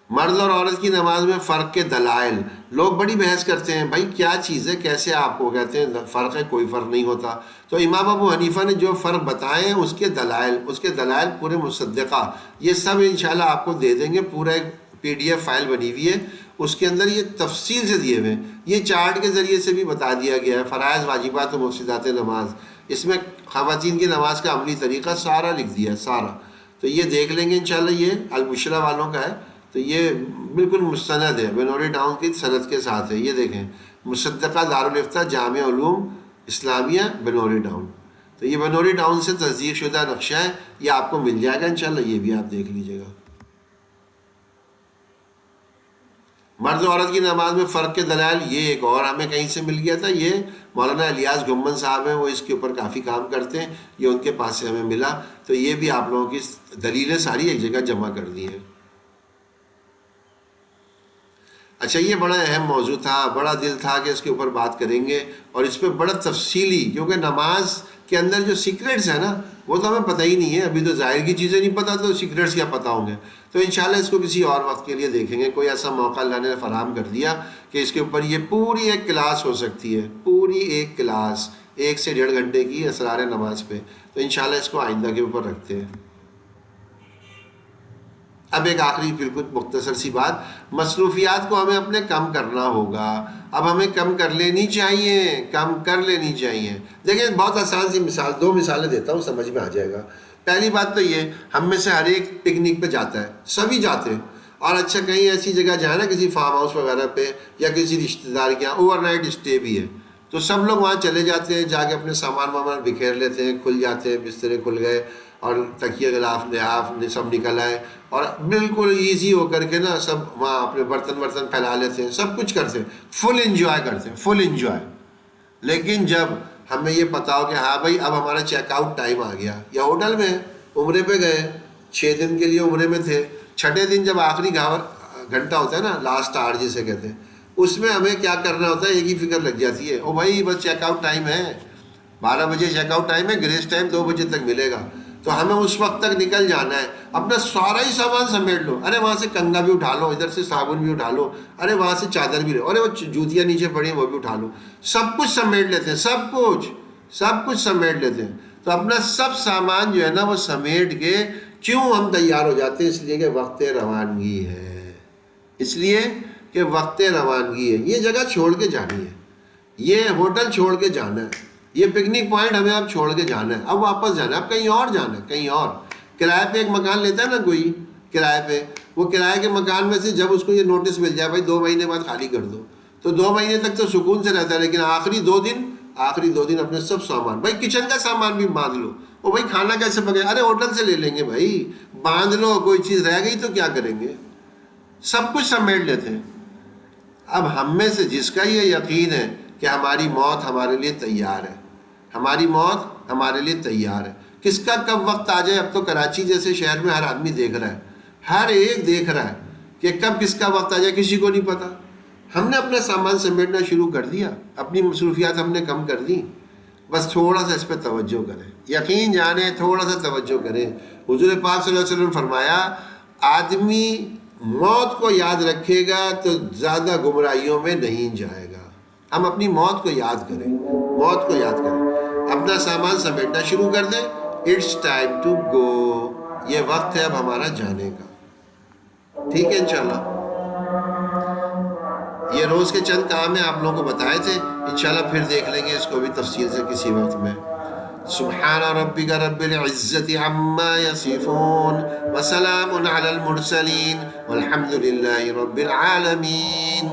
مرد اور عورت کی نماز میں فرق کے دلائل، لوگ بڑی بحث کرتے ہیں بھائی کیا چیز ہے، کیسے آپ کو کہتے ہیں فرق ہے، کوئی فرق نہیں ہوتا. تو امام ابو حنیفہ نے جو فرق بتائے ہیں اس کے دلائل پورے مصدقہ، یہ سب انشاءاللہ آپ کو دے دیں گے. پورا ایک PDF فائل بنی ہوئی ہے، اس کے اندر یہ تفصیل سے دیے ہوئے ہیں. یہ چارٹ کے ذریعے سے بھی بتا دیا گیا ہے، فرائض واجبات و مفسدات نماز. اس میں خواتین کی نماز کا عملی طریقہ سارا لکھ دیا ہے، سارا. تو یہ دیکھ لیں گے انشاءاللہ. یہ البشرا والوں کا ہے، تو یہ بالکل مستند ہے، بنوری ٹاؤن کی صنعت کے ساتھ ہے. یہ دیکھیں، مصدقہ دارالافتاء جامع علوم اسلامیہ بنوری ٹاؤن. تو یہ بنوری ٹاؤن سے تصدیق شدہ نقشہ ہے، یہ آپ کو مل جائے گا انشاءاللہ، یہ بھی آپ دیکھ لیجئے گا. مرد و عورت کی نماز میں فرق کے دلائل، یہ ایک اور ہمیں کہیں سے مل گیا تھا، یہ مولانا الیاس گمن صاحب ہیں، وہ اس کے اوپر کافی کام کرتے ہیں، یہ ان کے پاس سے ہمیں ملا. تو یہ بھی آپ لوگوں کی دلیلیں ساری ایک جگہ جمع کر دی ہیں. اچھا یہ بڑا اہم موضوع تھا، بڑا دل تھا کہ اس کے اوپر بات کریں گے، اور اس پہ بڑا تفصیلی، کیونکہ نماز کے اندر جو سیکریٹس ہیں نا وہ تو ہمیں پتہ ہی نہیں ہے. ابھی تو ظاہر کی چیزیں نہیں پتہ، تو سیکریٹس کیا پتہ ہوں گے. تو انشاءاللہ اس کو کسی اور وقت کے لیے دیکھیں گے. کوئی ایسا موقع اللہ نے فراہم کر دیا کہ اس کے اوپر یہ پوری ایک کلاس ہو سکتی ہے، پوری ایک کلاس 1 سے 1.5 گھنٹے کی اسرار نماز پہ. تو انشاءاللہ اس کو آئندہ کے اوپر رکھتے ہیں. اب ایک آخری بالکل مختصر سی بات، مصروفیات کو ہمیں اپنے کم کرنا ہوگا. اب ہمیں کم کر لینی چاہیے، کم کر لینی چاہیے. دیکھیں بہت آسان سی مثال، 2 مثالیں دیتا ہوں، سمجھ میں آ جائے گا. پہلی بات تو یہ، ہم میں سے ہر ایک پکنک پہ جاتا ہے، سبھی جاتے ہیں. اور اچھا کہیں ایسی جگہ جائیں نا، کسی فارم ہاؤس وغیرہ پہ یا کسی رشتہ دار کے یہاں اوور نائٹ اسٹے بھی ہے، تو سب لوگ وہاں چلے جاتے ہیں، جا کے اپنے سامان وامان بکھیر لیتے ہیں، کھل جاتے ہیں، بسترے کھل گئے اور تکیے غلاف لحاف سب نکل آئے، اور بالکل ایزی ہو کر کے نا سب وہاں اپنے برتن پھیلا لیتے ہیں، سب کچھ کرتے ہیں، فل انجوائے کرتے ہیں، فل انجوائے. لیکن جب ہمیں یہ پتا ہو کہ ہاں بھائی اب ہمارا چیک آؤٹ ٹائم آ گیا، یا ہوٹل میں عمرے پہ گئے، 6 دن کے لیے عمرے میں تھے، 6ٹھے دن جب آخری گھنٹہ ہوتا ہے نا، لاسٹ آور جسے کہتے ہیں، اس میں ہمیں کیا کرنا ہوتا ہے، ایک ہی فکر لگ جاتی ہے، او بھائی بس چیک آؤٹ ٹائم ہے، 12 بجے چیک آؤٹ ٹائم ہے، گریس ٹائم 2 بجے تک ملے گا. تو ہمیں اس وقت تک نکل جانا ہے، اپنا سارا ہی سامان سمیٹ لو. ارے وہاں سے کنگا بھی اٹھا لو، ادھر سے صابن بھی اٹھا لو، ارے وہاں سے چادر بھی لو، ارے وہ جوتیاں نیچے پڑی ہیں وہ بھی اٹھا لو. سب کچھ سمیٹ لیتے ہیں، سب کچھ سمیٹ لیتے ہیں. تو اپنا سب سامان جو ہے نا وہ سمیٹ کے کیوں ہم تیار ہو جاتے ہیں؟ اس لیے کہ وقت روانگی ہے، اس لیے کہ وقت روانگی ہے. یہ جگہ چھوڑ کے جانی ہے، یہ ہوٹل چھوڑ کے جانا ہے، یہ پکنک پوائنٹ ہمیں اب چھوڑ کے جانا ہے، اب واپس جانا ہے، اب کہیں اور جانا ہے، کہیں اور. کرائے پہ ایک مکان لیتا ہے نا کوئی، کرائے پہ، وہ کرائے کے مکان میں سے جب اس کو یہ نوٹس مل جائے بھائی 2 مہینے بعد خالی کر دو، تو 2 مہینے تک تو سکون سے رہتا ہے، لیکن آخری 2 دن آخری 2 دن اپنے سب سامان، بھائی کچن کا سامان بھی باندھ لو، او بھائی کھانا کیسے پکے، ارے ہوٹل سے لے لیں گے بھائی، باندھ لو، کوئی چیز رہ گئی تو کیا کریں گے، سب کچھ سمیٹ لیتے ہیں۔ اب ہم میں سے جس کا یہ یقین ہے کہ ہماری موت ہمارے لیے تیار ہے، ہماری موت ہمارے لیے تیار ہے، کس کا کب وقت آ جائے، اب تو کراچی جیسے شہر میں ہر آدمی دیکھ رہا ہے، ہر ایک دیکھ رہا ہے کہ کب کس کا وقت آ جائے، کسی کو نہیں پتا۔ ہم نے اپنا سامان سمیٹنا شروع کر دیا، اپنی مصروفیات ہم نے کم کر دی، بس تھوڑا سا اس پہ توجہ کریں، یقین جانیں، تھوڑا سا توجہ کریں۔ حضور پاک صلی اللہ علیہ وسلم فرمایا آدمی موت کو یاد رکھے گا تو زیادہ گمراہیوں میں نہیں جائے گا۔ ہم اپنی موت کو یاد کریں، موت کو یاد کریں، اپنا سامان سمیٹنا شروع کر دیں۔ اٹس ٹائم ٹو گو، یہ وقت ہے اب ہمارا جانے کا، ٹھیک ہے انشاءاللہ۔ یہ روز کے چند کام ہیں، آپ لوگوں کو بتائے تھے، انشاءاللہ پھر دیکھ لیں گے اس کو بھی تفصیل سے کسی وقت میں۔ سبحان ربک رب العزت عما یصفون وسلام علی المرسلین والحمد للہ رب العالمین۔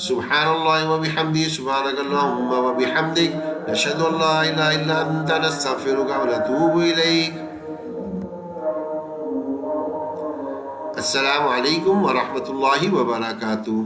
سبحان اللہ وبحمدہ، سبحانک اللہم وبحمدک، نشہد ان لا الہ الا انت، نستغفرک ونتوب الیک۔ السلام علیکم ورحمۃ اللہ وبرکاتہ۔